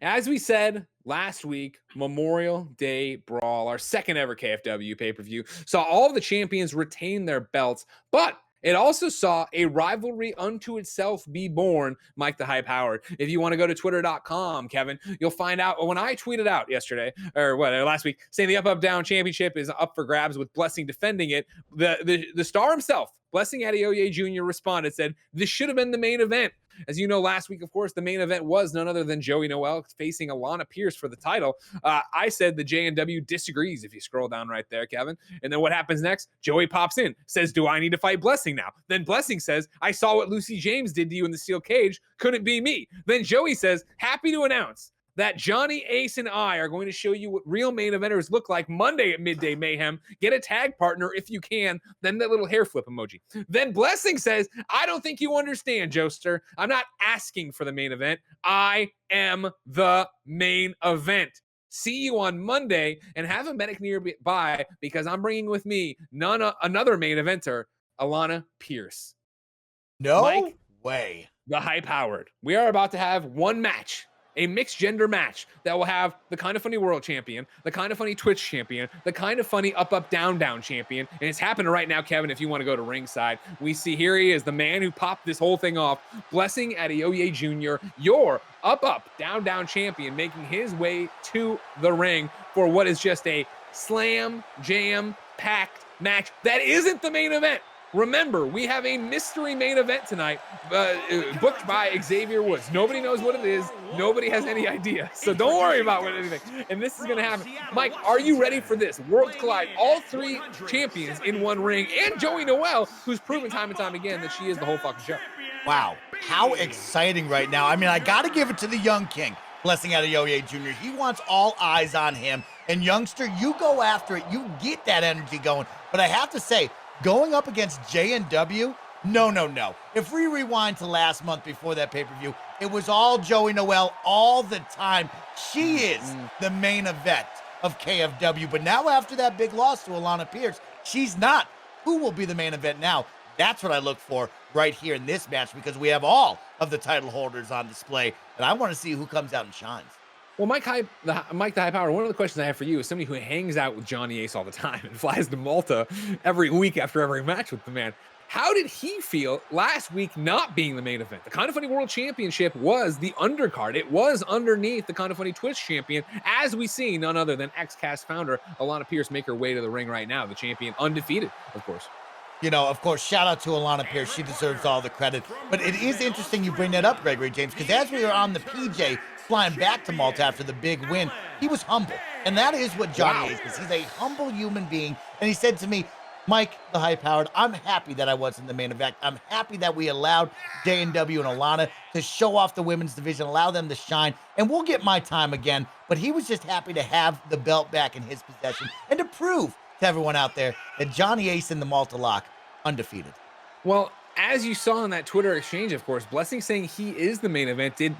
As we said last week, Memorial Day Brawl, our second ever KFW pay-per-view, saw all of the champions retain their belts, but it also saw a rivalry unto itself be born, Mike the Hype Howard. If you want to go to twitter.com, Kevin, you'll find out when I tweeted out yesterday, or last week, saying the Up Down Championship is up for grabs with Blessing defending it, the star himself, Blessing Adeoye Jr. responded, said, this should have been the main event. As you know, last week, of course, the main event was none other than Joey Noel facing Alanah Pearce for the title. I said the JNW disagrees if you scroll down right there, Kevin. And then what happens next? Joey pops in, says, do I need to fight Blessing now? Then Blessing says, I saw what Lucy James did to you in the steel cage. Couldn't be me. Then Joey says, happy to announce that Johnny, Ace, and I are going to show you what real main eventers look like Monday at Midday Mayhem. Get a tag partner if you can. Then that little hair flip emoji. Then Blessing says, I don't think you understand, Joester. I'm not asking for the main event. I am the main event. See you on Monday, and have a medic nearby because I'm bringing with me another main eventer, Alanah Pearce. No Mike, way. The Hype Howard. We are about to have one match. A mixed gender match that will have the KindaFunny World Champion, the KindaFunny Twitch Champion, the KindaFunny Up Down Champion, and it's happening right now, Kevin, if you want to go to ringside. We see here he is, the man who popped this whole thing off, Blessing Adeoye Jr., your Up Down Champion, making his way to the ring for what is just a slam, jam-packed match that isn't the main event. Remember, we have a mystery main event tonight booked by Xavier Woods. Nobody knows what it is. Nobody has any idea. So don't worry about anything. And this is going to happen. Mike, are you ready for this? Worlds collide. All 3 champions in one ring. And Joey Noel, who's proven time and time again that she is the whole fucking show. Wow. How exciting right now. I mean, I got to give it to the young king, Blessing Adeoye Jr. He wants all eyes on him. And youngster, you go after it. You get that energy going. But I have to say, going up against JNW, no. If we rewind to last month before that pay-per-view, it was all Joey Noel all the time. She is the main event of KFW. But now after that big loss to Alanah Pearce, she's not. Who will be the main event now? That's what I look for right here in this match, because we have all of the title holders on display, and I want to see who comes out and shines. Well, Mike the Hype Howard, one of the questions I have for you is somebody who hangs out with Johnny Ace all the time and flies to Malta every week after every match with the man. How did he feel last week not being the main event? The KindaFunny World Championship was the undercard. It was underneath the KindaFunny Twitch Champion, as we see none other than X-Cast founder Alanah Pearce make her way to the ring right now. The champion, undefeated, of course. You know, of course, shout out to Alanah Pearce. She deserves all the credit. But it is interesting you bring that up, Gregory James, because as we were on the PJ flying back to Malta after the big win, he was humble. And that is what Johnny is. He's a humble human being. And he said to me, Mike, the Hype Howard, I'm happy that I wasn't the main event. I'm happy that we allowed JNW and Alanah to show off the women's division, allow them to shine, and we'll get my time again. But he was just happy to have the belt back in his possession and to prove to everyone out there that Johnny Ace in the Malta Lock, undefeated. Well, as you saw in that Twitter exchange, of course, Blessing saying he is the main event. Did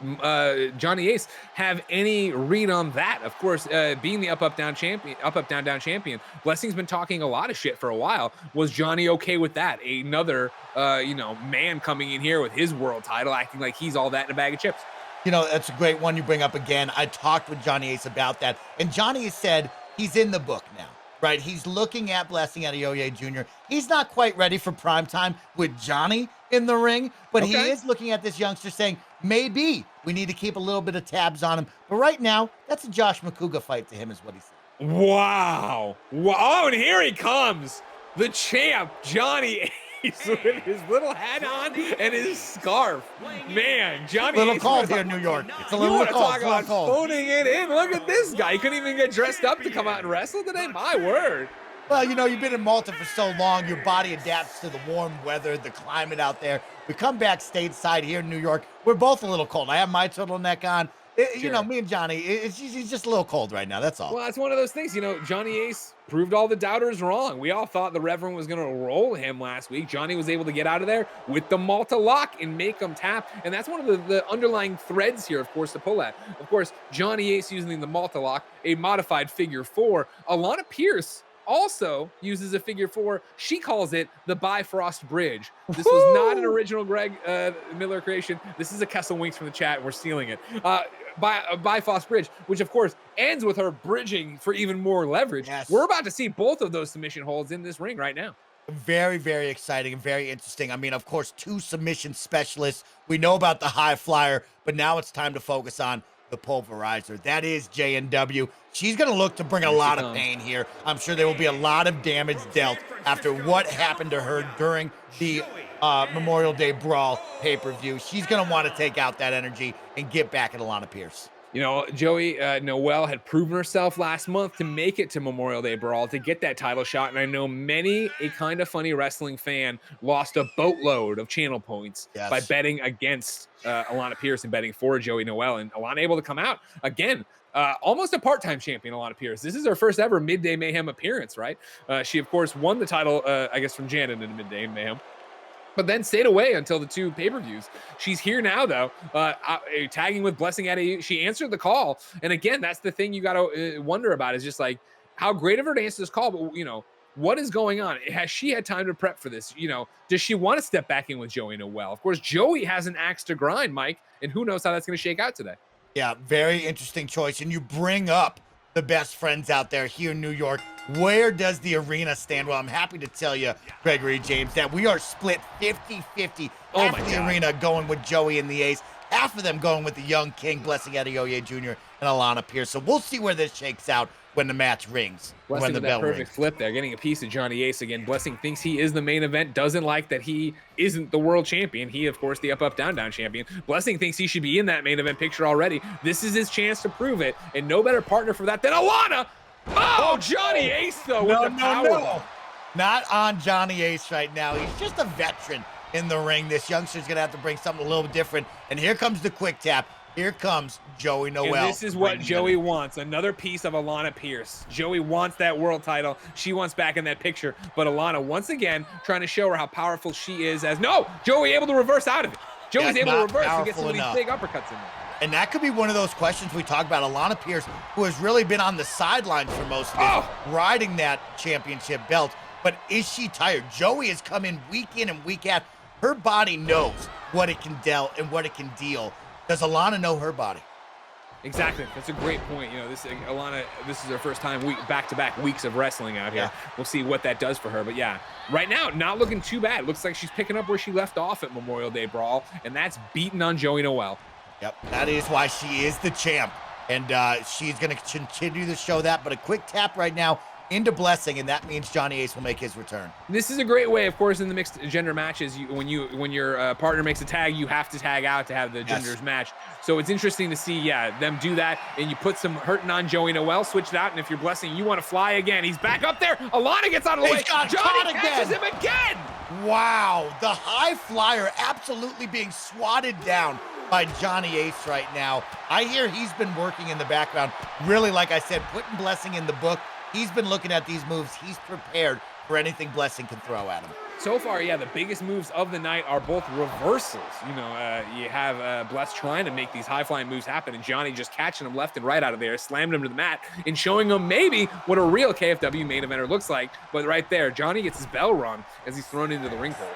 Johnny Ace have any read on that? Of course, being the up, down champion, down champion, Blessing's been talking a lot of shit for a while. Was Johnny okay with that? Another, man coming in here with his world title, acting like he's all that in a bag of chips. That's a great one you bring up again. I talked with Johnny Ace about that, and Johnny has said he's in the book now. Right, he's looking at Blessing Adeoye Jr. He's not quite ready for prime time with Johnny in the ring, but he is looking at this youngster saying, maybe we need to keep a little bit of tabs on him. But right now, that's a Josh McCouga fight to him is what he said. Wow. Oh, and here he comes. The champ, Johnny Ace, with his little hat on and his scarf. Man, Johnny little Ace. Cold here in New York. It's a little cold. Talk about cold. phoning it in. Look at this guy. He couldn't even get dressed up to come out and wrestle today. My word. Well, you've been in Malta for so long, your body adapts to the warm weather, the climate out there. We come back stateside here in New York. We're both a little cold. I have my turtleneck on. Me and Johnny, he's just a little cold right now. That's all. Well, it's one of those things. Johnny Ace proved all the doubters wrong. We all thought the Reverend was going to roll him last week. Johnny was able to get out of there with the Malta lock and make him tap. And that's one of the underlying threads here, of course, to pull at. Of course, Johnny Ace using the Malta lock, a modified figure 4. Alanah Pearce also uses a figure 4. She calls it the Bifrost Bridge. This was not an original Greg Miller creation. This is a Kessel Winks from the chat. We're stealing it. Bifrost Bridge, which of course ends with her bridging for even more leverage. Yes. We're about to see both of those submission holds in this ring right now. Very, very exciting and very interesting. I mean, of course, 2 submission specialists. We know about the high flyer, but now it's time to focus on the pulverizer. That is JNW. She's going to look to bring a lot of pain here. I'm sure there will be a lot of damage dealt after what happened to her during the Memorial Day Brawl pay-per-view. She's going to want to take out that energy and get back at Alanah Pearce. Joey Noelle had proven herself last month to make it to Memorial Day Brawl to get that title shot. And I know many a KindaFunny wrestling fan lost a boatload of channel points by betting against Alanah Pearce and betting for Joey Noelle. And Alanah able to come out again. Almost a part-time champion, Alanah Pearce. This is her first ever Midday Mayhem appearance, right? She, of course, won the title, from Janet in Midday Mayhem, but then stayed away until the 2 pay-per-views. She's here now, though, tagging with Blessing Adeoye. She answered the call. And again, that's the thing you got to wonder about is just like how great of her to answer this call, but, what is going on? Has she had time to prep for this? Does she want to step back in with Joey Noelle? Of course, Joey has an axe to grind, Mike, and who knows how that's going to shake out today. Yeah, very interesting choice. And you bring up the best friends out there here in New York. Where does the arena stand? Well, I'm happy to tell you, Gregory James, that we are split 50-50. Half of the arena going with Joey and the Ace. Half of them going with the young king, Blessing Adeoye Jr. and Alanah Pearce. So we'll see where this shakes out when the match rings. Blessing when the with bell that perfect rings. flip there, getting a piece of Johnny Ace again. Blessing thinks he is the main event, doesn't like that he isn't the world champion. He, of course, the up, down champion. Blessing thinks he should be in that main event picture already. This is his chance to prove it, and no better partner for that than Alanah. Oh, Johnny Ace, though, with the power. No. Not on Johnny Ace right now. He's just a veteran in the ring. This youngster's going to have to bring something a little different. And here comes the quick tap. Here comes Joey Noelle. And this is what Joey wants. Another piece of Alanah Pearce. Joey wants that world title. She wants back in that picture. But Alanah, once again, trying to show her how powerful she is as... No! Joey able to reverse out of it. Joey's able to reverse and get some of these big uppercuts in there. And that could be one of those questions we talk about. Alanah Pearce, who has really been on the sidelines for most of it, riding that championship belt. But is she tired? Joey has come in and week out. Her body knows what it can deal and what it can deal. Does Alanah know her body? Exactly. That's a great point. Alanah, this is her first time back-to-back weeks of wrestling out here. Yeah. We'll see what that does for her. But yeah, right now, not looking too bad. Looks like she's picking up where she left off at Memorial Day Brawl, and that's beating on Joey Noelle. Yep, that is why she is the champ. And she's going to continue to show that. But a quick tap right now into Blessing, and that means Johnny Ace will make his return. This is a great way, of course, in the mixed gender matches. When your partner makes a tag, you have to tag out to have the genders match. So it's interesting to see, them do that, and you put some hurting on Joey Noelle, switch it out, and if you're Blessing, you want to fly again. He's back up there. Alanah gets out of the way. Johnny catches him again. Wow, the high flyer absolutely being swatted down by Johnny Ace right now. I hear he's been working in the background, really, like I said, putting Blessing in the book. He's been looking at these moves. He's prepared for anything Blessing can throw at him. So far, yeah, the biggest moves of the night are both reversals. You know, you have Bless trying to make these high-flying moves happen, and Johnny just catching him left and right out of there, slammed him to the mat, and showing him maybe what a real KFW main eventer looks like. But right there, Johnny gets his bell rung as he's thrown into the ring pole.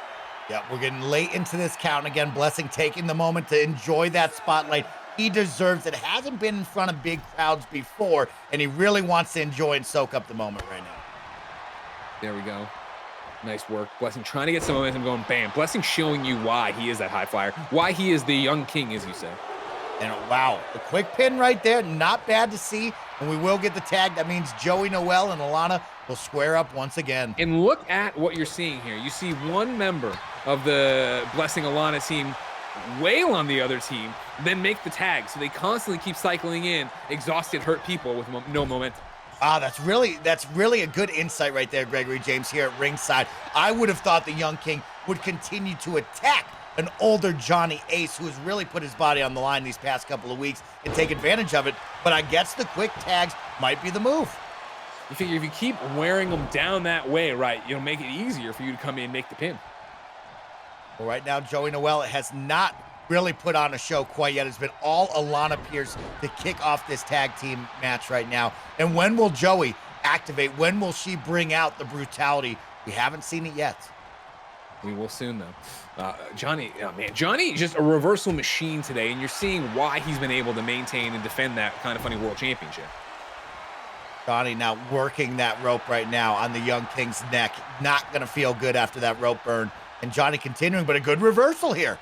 Yeah, we're getting late into this count again. Blessing taking the moment to enjoy that spotlight. He deserves it. Hasn't been in front of big crowds before, and he really wants to enjoy and soak up the moment right now. There we go. Nice work. Blessing trying to get some momentum going. Bam. Blessing showing you why he is that high flyer, why he is the young king, as you say. And wow, the quick pin right there, not bad to see. And we will get the tag. That means Joey Noelle and Alanah will square up once again. And look at what you're seeing here. You see one member of the Blessing Alanah team wail on the other team, then make the tag. So they constantly keep cycling in exhausted, hurt people with no momentum. Ah, that's really a good insight right there, Gregory James, here at ringside. I would have thought the Young King would continue to attack an older Johnny Ace who has really put his body on the line these past couple of weeks and take advantage of it. But I guess the quick tags might be the move. You figure if you keep wearing them down that way, right, it'll make it easier for you to come in and make the pin. Well, right now, Joey Noelle has not really put on a show quite yet. It's been all Alanah Pearce to kick off this tag team match right now. And when will Joey activate? When will she bring out the brutality? We haven't seen it yet. We will soon, though. Johnny, oh man, Johnny just a reversal machine today, and you're seeing why he's been able to maintain and defend that KindaFunny World Championship. Johnny now working that rope right now on the Young King's neck. Not going to feel good after that rope burn. And Johnny continuing, but a good reversal here.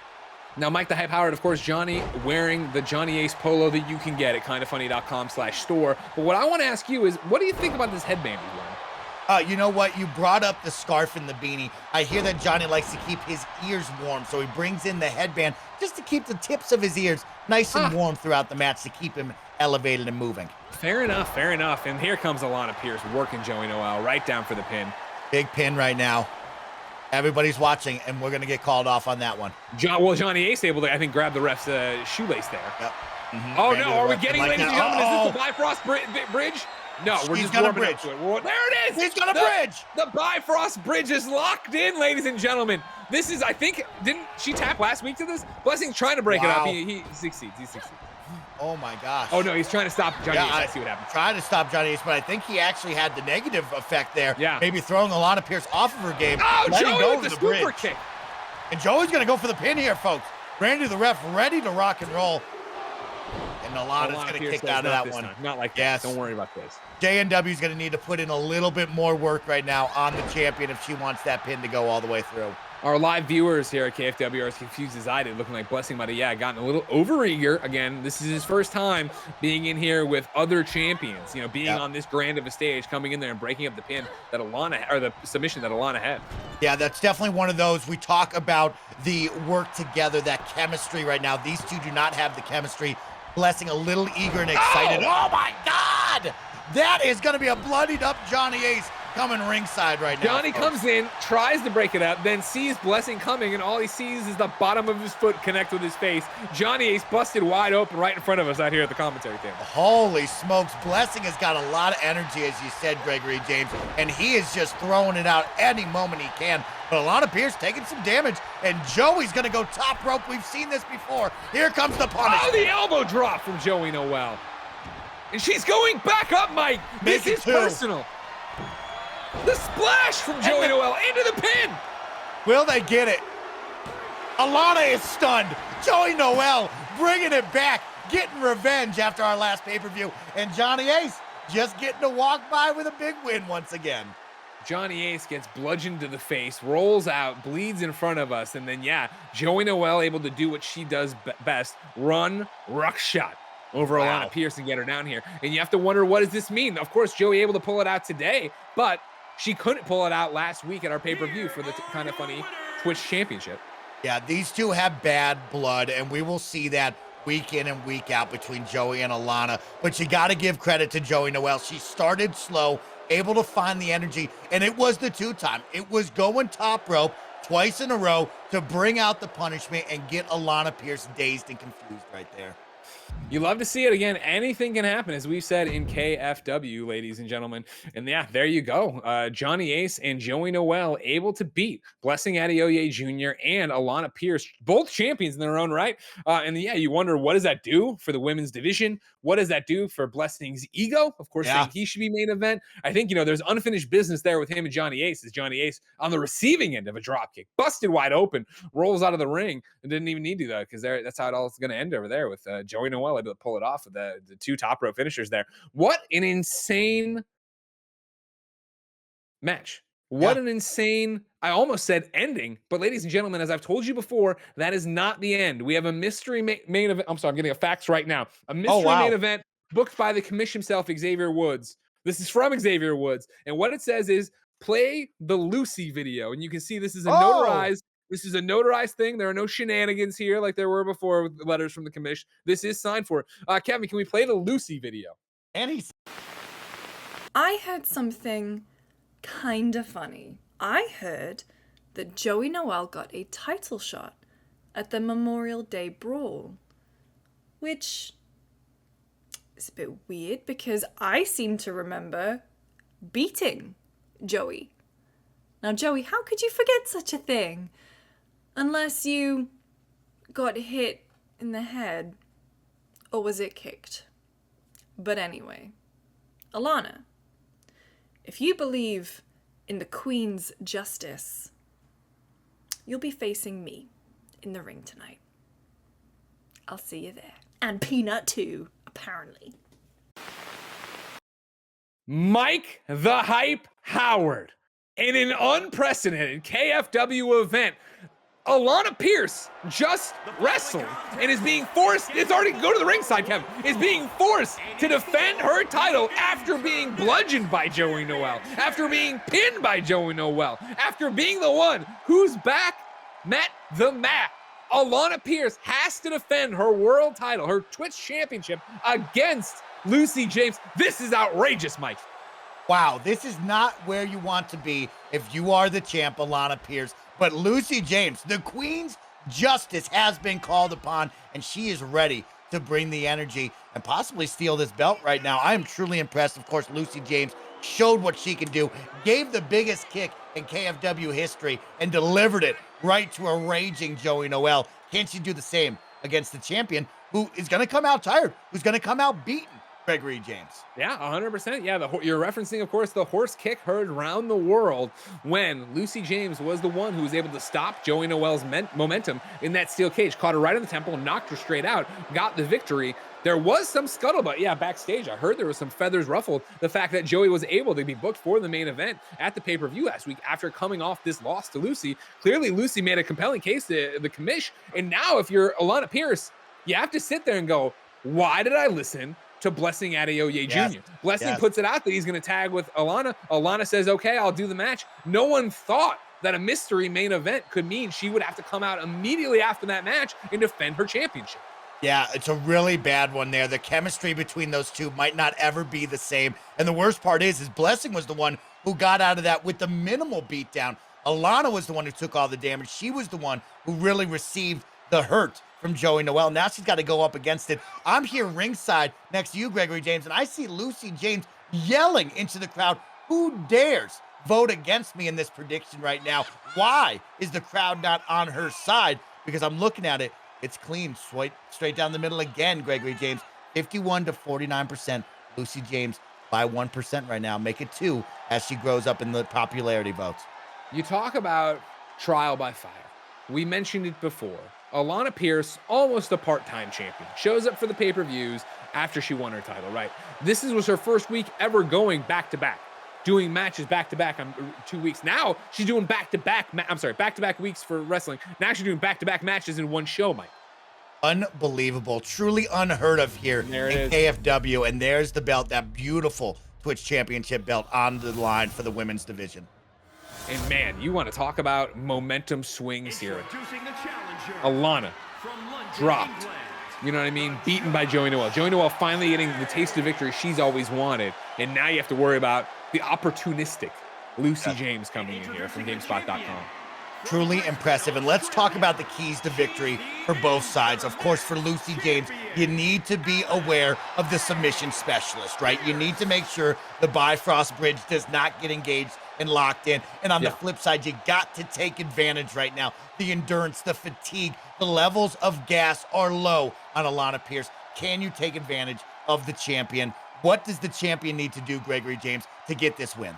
Now, Mike the Hype Howard, of course, Johnny wearing the Johnny Ace polo that you can get at KindaFunny.com/store. But what I want to ask you is, what do you think about this headband he's wearing? You know what? You brought up the scarf and the beanie. I hear that Johnny likes to keep his ears warm, so he brings in the headband just to keep the tips of his ears nice and warm throughout the match to keep him elevated and moving. Fair enough, fair enough. And here comes Alanah Pearce working Joey Noelle right down for the pin. Big pin right now. Everybody's watching, and we're going to get called off on that one. Johnny Ace able to, I think, grab the ref's shoelace there. Yep. Oh, no. Are we getting, ladies and gentlemen, is this the Bifrost Bridge? No, we're just warming up to it. There it is! He's got a bridge! The Bifrost Bridge is locked in, ladies and gentlemen. This is, I think, didn't she tap last week to this? Blessing's trying to break it up. He succeeds. He succeeds. Oh, my gosh. Oh, no, he's trying to stop Johnny Ace. I see what happened. Trying to stop Johnny Ace, but I think he actually had the negative effect there. Yeah. Maybe throwing Alanah Pearce off of her game. Oh, letting Joey go with of the bridge. super kick. And Joey's going to go for the pin here, folks. Randy the ref ready to rock and roll. And Alanah's going to kick out of that one. Not like yes. that. Don't worry about this. JNW's going to need to put in a little bit more work right now on the champion if she wants that pin to go all the way through. Our live viewers here at KFW are as confused as I did, looking like Blessing might have, gotten a little overeager. Again, this is his first time being in here with other champions, being on this grand of a stage, coming in there and breaking up the pin that Alanah, or the submission that Alanah had. Yeah, that's definitely one of those. We talk about the work together, that chemistry right now. These two do not have the chemistry. Blessing a little eager and excited. Oh my God! That is going to be a bloodied up Johnny Ace coming ringside right now. Johnny comes in, tries to break it up, then sees Blessing coming, and all he sees is the bottom of his foot connect with his face. Johnny Ace busted wide open right in front of us out here at the commentary table. Holy smokes. Blessing has got a lot of energy, as you said, Gregory James, and he is just throwing it out any moment he can. But Alanah Pearce taking some damage, and Joey's going to go top rope. We've seen this before. Here comes the punish. Oh, the elbow drop from Joey Noelle. And she's going back up, Mike. This is personal. The splash from Joey Noelle into the pin. Will they get it? Alanah is stunned. Joey Noelle bringing it back, getting revenge after our last pay-per-view. And Johnny Ace just getting to walk by with a big win once again. Johnny Ace gets bludgeoned to the face, rolls out, bleeds in front of us. And then, Joey Noelle able to do what she does best, run, ruck shot over Alanah Pearce and get her down here. And you have to wonder, what does this mean? Of course, Joey able to pull it out today, but she couldn't pull it out last week at our pay-per-view for the KindaFunny Twitch Championship. Yeah, these two have bad blood, and we will see that week in and week out between Joey and Alanah. But you got to give credit to Joey Noelle. She started slow, able to find the energy, and it was the two-time. It was going top rope twice in a row to bring out the punishment and get Alanah Pearce dazed and confused right there. You love to see it again. Anything can happen, as we've said in KFW, ladies and gentlemen. And yeah, there you go. Johnny Ace and Joey Noelle able to beat Blessing Adeoye Jr. and Alanah Pearce, both champions in their own right. And yeah, you wonder, what does that do for the women's division? What does that do for Blessing's ego? Of course, saying he should be main event. I think, there's unfinished business there with him and Johnny Ace. Is Johnny Ace on the receiving end of a dropkick, busted wide open, rolls out of the ring, and didn't even need to, though, because that's how it all is going to end over there with Joey Noelle able to pull it off with the two top row finishers there. What an insane match. What an insane, I almost said ending, but ladies and gentlemen, as I've told you before, that is not the end. We have a mystery main event. I'm sorry, I'm getting a fax right now. A mystery main event booked by the commish himself, Xavier Woods. This is from Xavier Woods. And what it says is, play the Lucy video. And you can see this is a notarized. This is a notarized thing. There are no shenanigans here like there were before with letters from the commish. This is signed for. Kevin, can we play the Lucy video? I heard something kinda funny. I heard that Joey Noelle got a title shot at the Memorial Day Brawl, which is a bit weird because I seem to remember beating Joey. Now, Joey, how could you forget such a thing? Unless you got hit in the head, or was it kicked? But anyway, Alanah, if you believe in the Queen's justice, you'll be facing me in the ring tonight. I'll see you there. And Peanut too, apparently. Mike the Hype Howard, in an unprecedented KFW event, Alanah Pearce just wrestled and is being forced, it's already, go to the ringside, Kevin, is being forced to defend her title after being bludgeoned by Joey Noelle, after being pinned by Joey Noelle, after being the one whose back met the mat. Alanah Pearce has to defend her world title, her Twitch championship, against Lucy James. This is outrageous, Mike. Wow, this is not where you want to be if you are the champ, Alanah Pearce. But Lucy James, the Queen's justice has been called upon, and she is ready to bring the energy and possibly steal this belt right now. I am truly impressed. Of course, Lucy James showed what she can do, gave the biggest kick in KFW history, and delivered it right to a raging Joey Noelle. Can she do the same against the champion who is going to come out tired, who's going to come out beaten? Gregory James. Yeah, 100%. Yeah, you're referencing, of course, the horse kick heard around the world when Lucy James was the one who was able to stop Joey Noelle's momentum in that steel cage. Caught her right in the temple, knocked her straight out, got the victory. There was some scuttlebutt, yeah, backstage. I heard there was some feathers ruffled. The fact that Joey was able to be booked for the main event at the pay-per-view last week after coming off this loss to Lucy. Clearly, Lucy made a compelling case to the commish. And now, if you're Alanah Pearce, you have to sit there and go, why did I listen to Blessing Adeoye Jr.? Blessing puts it out that he's going to tag with Alanah. Alanah says, okay, I'll do the match. No one thought that a mystery main event could mean she would have to come out immediately after that match and defend her championship. Yeah, it's a really bad one there. The chemistry between those two might not ever be the same. And the worst part is Blessing was the one who got out of that with the minimal beatdown. Alanah was the one who took all the damage. She was the one who really received the hurt from Joey Noelle. Now she's got to go up against it. I'm here ringside next to you, Gregory James, and I see Lucy James yelling into the crowd, who dares vote against me in this prediction right now? Why is the crowd not on her side? Because I'm looking at it, it's clean, straight down the middle again, Gregory James. 51 to 49%. Lucy James by 1% right now. Make it 2 as she grows up in the popularity votes. You talk about trial by fire. We mentioned it before. Alanah Pearce, almost a part-time champion, shows up for the pay-per-views after she won her title, right? This was her first week ever going back-to-back, doing matches back-to-back on 2 weeks. Now she's doing back-to-back weeks for wrestling. Now she's doing back-to-back matches in one show, Mike. Unbelievable, truly unheard of here in KFW. And there's the belt, that beautiful Twitch Championship belt on the line for the women's division. And man, you want to talk about momentum swings here. Alanah dropped, you know what I mean? Beaten by Joey Noelle. Joey Noelle finally getting the taste of victory she's always wanted. And now you have to worry about the opportunistic Lucy James coming in here from GameSpot.com. Truly impressive. And let's talk about the keys to victory for both sides. Of course, for Lucy James, you need to be aware of the submission specialist, right? You need to make sure the Bifrost Bridge does not get engaged and locked in. And on the flip side, you got to take advantage right now. The endurance, the fatigue, the levels of gas are low on Alanah Pearce. Can you take advantage of the champion? What does the champion need to do, Gregory James, to get this win?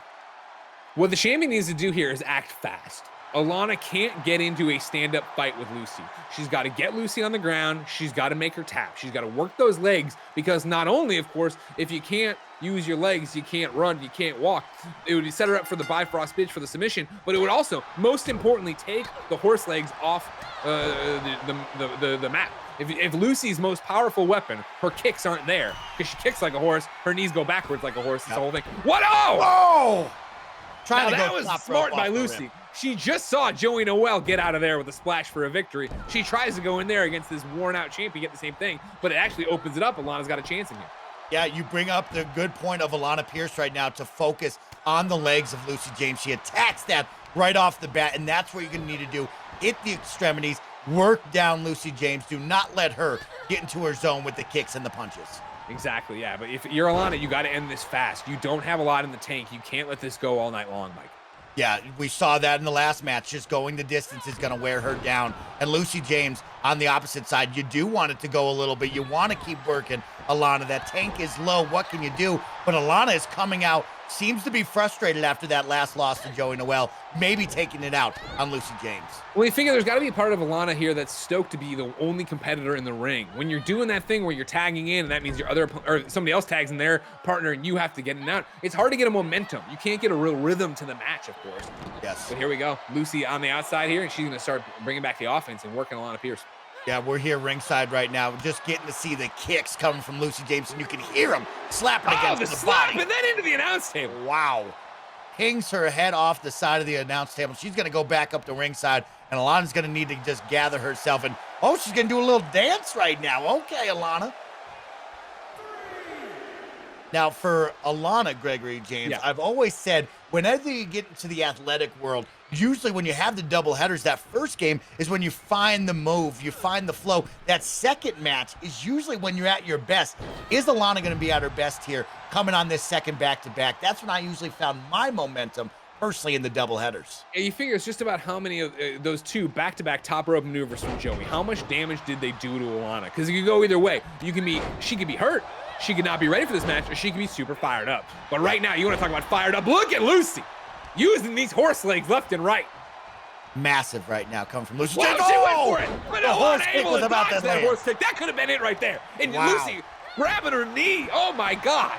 What the champion needs to do here is act fast. Alanah can't get into a stand-up fight with Lucy. She's got to get Lucy on the ground. She's got to make her tap. She's got to work those legs, because not only, of course, if you can't use your legs, you can't run, you can't walk. It would set her up for the Bifrost Bridge for the submission, but it would also, most importantly, take the horse legs off the mat. If Lucy's most powerful weapon, her kicks aren't there, because she kicks like a horse, her knees go backwards like a horse, it's the whole thing. What? Oh! Oh! Now that was smart by Lucy. She just saw Joey Noelle get out of there with a splash for a victory. She tries to go in there against this worn-out champion, get the same thing, but it actually opens it up. Alana's got a chance in here. Yeah, you bring up the good point of Alanah Pearce right now to focus on the legs of Lucy James. She attacks that right off the bat, and that's what you're going to need to do. Hit the extremities, work down Lucy James. Do not let her get into her zone with the kicks and the punches. Exactly, yeah. But if you're Alanah, you got to end this fast. You don't have a lot in the tank. You can't let this go all night long, Mike. Yeah, we saw that in the last match. Just going the distance is going to wear her down. And Lucy James, on the opposite side, you do want it to go a little bit. You want to keep working Alanah. That tank is low. What can you do? But Alanah is coming out, seems to be frustrated after that last loss to Joey Noelle, maybe taking it out on Lucy James. Well, you figure there's got to be a part of Alanah here that's stoked to be the only competitor in the ring. When you're doing that thing where you're tagging in, and that means your other, or somebody else tags in their partner, and you have to get in and out, it's hard to get a momentum. You can't get a real rhythm to the match, of course. Yes. But here we go. Lucy on the outside here, and she's going to start bringing back the offense and working Alanah Pearce. Yeah, we're here ringside right now, just getting to see the kicks coming from Lucy James, and you can hear them slapping against the body. And then into the announce table. Wow. Pings her head off the side of the announce table. She's going to go back up to ringside, and Alanah's going to need to just gather herself. And, oh, she's going to do a little dance right now. Okay, Alanah. Now, for Alanah, Gregory James, I've always said, whenever you get into the athletic world, usually when you have the double headers, that first game is when you find the move, you find the flow. That second match is usually when you're at your best. Is Alanah going to be at her best here, coming on this second back-to-back? That's when I usually found my momentum, personally, in the double headers. Yeah, you figure it's just about how many of those two back-to-back top rope maneuvers from Joey. How much damage did they do to Alanah? Because it could go either way. She could be hurt. She could not be ready for this match, or she could be super fired up. But right now, you want to talk about fired up. Look at Lucy using these horse legs left and right. Massive right now coming from Lucy. Whoa, she went for it. But the horse kick was about to that horse kick. That could have been it right there. And Lucy grabbing her knee. Oh, my God.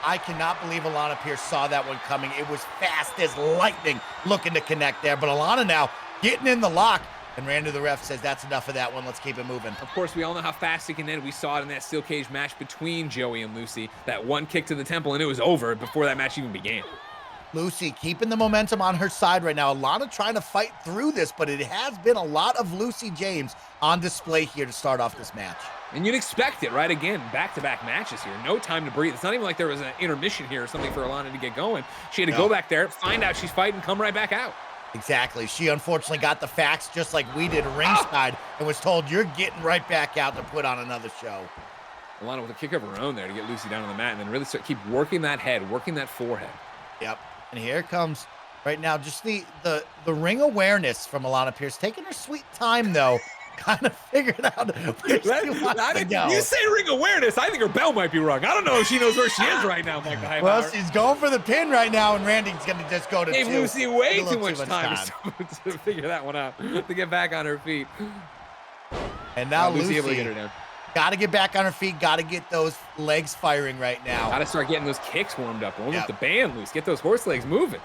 I cannot believe Alanah Pearce saw that one coming. It was fast as lightning looking to connect there. But Alanah now getting in the lock. And Randy, the ref, says that's enough of that one. Let's keep it moving. Of course, we all know how fast it can end. We saw it in that steel cage match between Joey and Lucy. That one kick to the temple, and it was over before that match even began. Lucy keeping the momentum on her side right now. Alanah trying to fight through this, but it has been a lot of Lucy James on display here to start off this match. And you'd expect it, right? Again, back-to-back matches here. No time to breathe. It's not even like there was an intermission here or something for Alanah to get going. She had to go back there, find out she's fighting, come right back out. Exactly. She unfortunately got the facts just like we did ringside and was told you're getting right back out to put on another show. Alanah with a kick of her own there to get Lucy down on the mat and then really keep working that head, working that forehead. Yep. And here it comes right now. Just the ring awareness from Alanah Pearce. Taking her sweet time, though. Kind of figured out where she wants to go. You say ring awareness, I think her bell might be wrong. I don't know if she knows where she is right now, Mike. Well, she's going for the pin right now, and Randy's going to just go to Gave two. Lucy way too much time to figure that one out, to get back on her feet. And now Lucy able to get her down. Got to get back on her feet. Got to get those legs firing right now. Got to start getting those kicks warmed up. Warm up the band loose. Get those horse legs moving.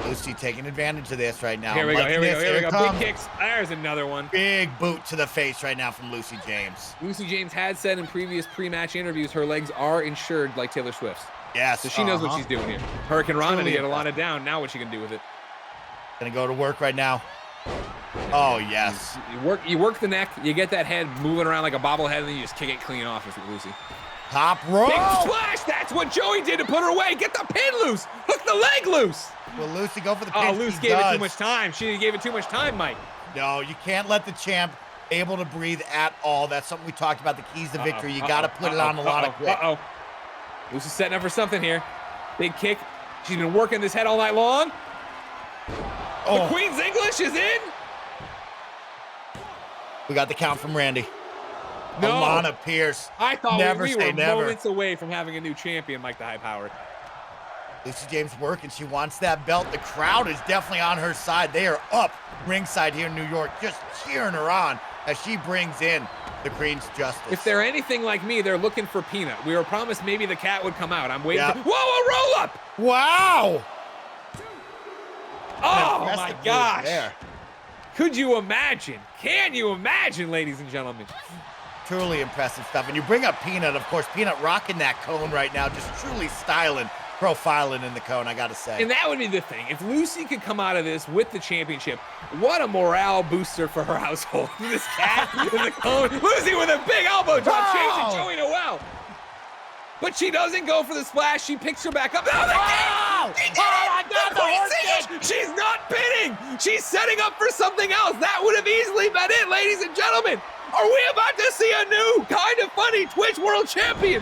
Lucy taking advantage of this right now. Here we go. Big kicks. There's another one. Big boot to the face right now from Lucy James. Lucy James had said in previous pre-match interviews her legs are insured like Taylor Swift's. Yes. So she knows what she's doing here. Hurricane Rana to get Alanah down. Now what she can do with it? Gonna go to work right now. Oh, yes. You work the neck. You get that head moving around like a bobblehead, and then you just kick it clean off with Lucy. Top rope. Big splash. That's what Joey did to put her away. Get the pin loose. Hook the leg loose. Will Lucy go for the pin? Oh, She Lucy gave it does. too much time. She gave it too much time, Mike. No, you can't let the champ able to breathe at all. That's something we talked about, the keys to victory. You got to put it on Alanah quick. Lucy's setting up for something here. Big kick. She's been working this head all night long. The Queen's English is in. We got the count from Randy. No. Alanah Pearce. I thought we were never. moments away from having a new champion, Mike the High-Powered. Lucy James working. She wants that belt. The crowd is definitely on her side. They are up ringside here in New York, just cheering her on as she brings in the Queen's Justice. If they're anything like me, they're looking for Peanut. We were promised maybe the cat would come out. I'm waiting. Yeah. Whoa, a roll up! Wow! Oh my gosh! There. Could you imagine? Can you imagine, ladies and gentlemen? Truly impressive stuff. And you bring up Peanut, of course. Peanut rocking that cone right now, just truly styling, profiling in the cone, I got to say. And that would be the thing. If Lucy could come out of this with the championship, what a morale booster for her household. This cat in the cone. Lucy with a big elbow drop, chasing Joey Noelle. But she doesn't go for the splash. She picks her back up. Oh, my God, the horse kick. She's not pinning. She's setting up for something else. That would have easily been it, ladies and gentlemen. Are we about to see a new KindaFunny Twitch World Champion?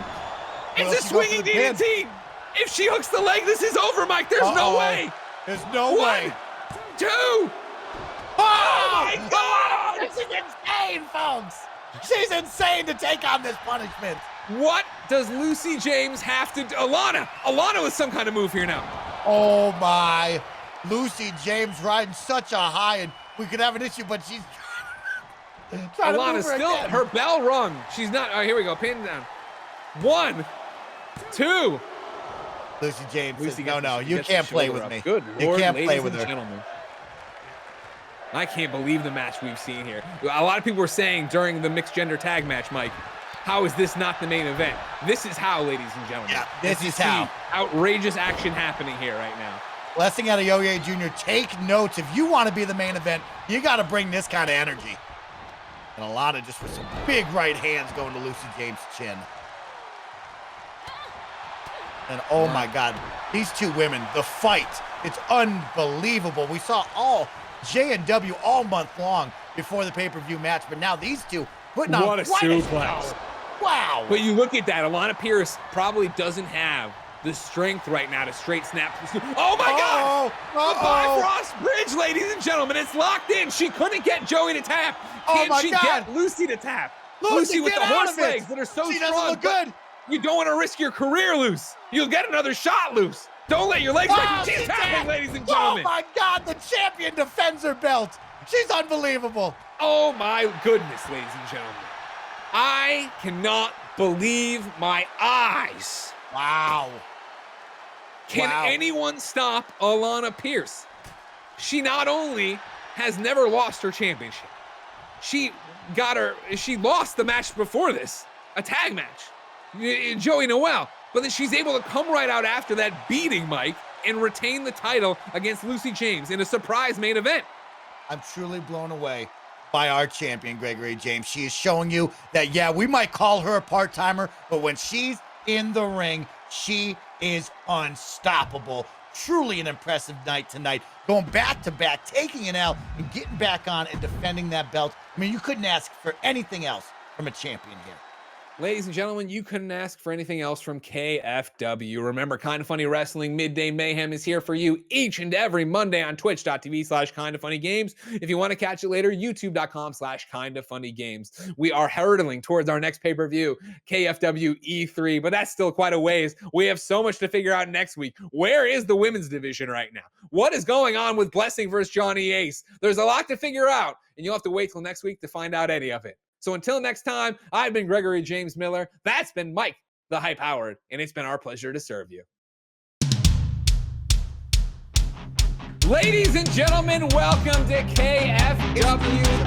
It's a swinging DDT. If she hooks the leg, this is over, Mike. There's no way. There's no way. 2. Oh my God! This is insane, folks. She's insane to take on this punishment. What does Lucy James have to do? Alanah with some kind of move here now. Oh my. Lucy James riding such a high, and we could have an issue, but she's trying to Alanah move her still, again. her bell rung. She's not, all right, here we go, pin down. 1, 2. Lucy James says, Lucy no, gets you the can't play shoulder with up. me. Good You Lord, can't play ladies with and her. gentlemen. I can't believe the match we've seen here. A lot of people were saying during the mixed gender tag match, Mike, how is this not the main event? This is how, ladies and gentlemen. Yeah, this You is see how. outrageous action happening here right now. Blessing out of Yo-Yo Jr., take notes. If you want to be the main event, you got to bring this kind of energy. And Alanah just with some big right hands going to Lucy James' chin. And oh my God, these two women, the fight, it's unbelievable. We saw all J&W all month long before the pay-per-view match, but now these two putting on What a quite suplex. show. Wow. But you look at that, Alanah Pearce probably doesn't have the strength right now to straight snap. Oh my God! The Bifrost Bridge, ladies and gentlemen, it's locked in. She couldn't get Joey to tap. Can my she God. get Lucy to tap? Lucy, with get the out horse of it. legs that are so She strong. doesn't look but good. You don't want to risk your career, Luce. You'll get another shot, Luce. Don't let your legs break. She's she tapping, tapped. ladies and Oh gentlemen. my God, the champion defends her belt. She's unbelievable. Oh my goodness, ladies and gentlemen. I cannot believe my eyes. Wow. Can anyone stop Alanah Pearce? She not only has never lost her championship, she lost the match before this, a tag match, Joey Noelle, but then she's able to come right out after that beating, Mike, and retain the title against Lucy James in a surprise main event. I'm truly blown away by our champion, Gregory James. She is showing you that, yeah, we might call her a part-timer, but when she's in the ring, she is unstoppable. Truly an impressive night tonight. Going back-to-back, taking an L, and getting back on and defending that belt. I mean, you couldn't ask for anything else from a champion here. Ladies and gentlemen, you couldn't ask for anything else from KFW. Remember, KindaFunny Wrestling Midday Mayhem is here for you each and every Monday on twitch.tv/KindaFunnyGames. If you want to catch it later, youtube.com/KindaFunnyGames. We are hurtling towards our next pay-per-view, KFW E3, but that's still quite a ways. We have so much to figure out next week. Where is the women's division right now? What is going on with Blessing versus Johnny Ace? There's a lot to figure out, and you'll have to wait till next week to find out any of it. So until next time, I've been Gregory James Miller. That's been Mike, the High-Powered, and it's been our pleasure to serve you. Ladies and gentlemen, welcome to KFW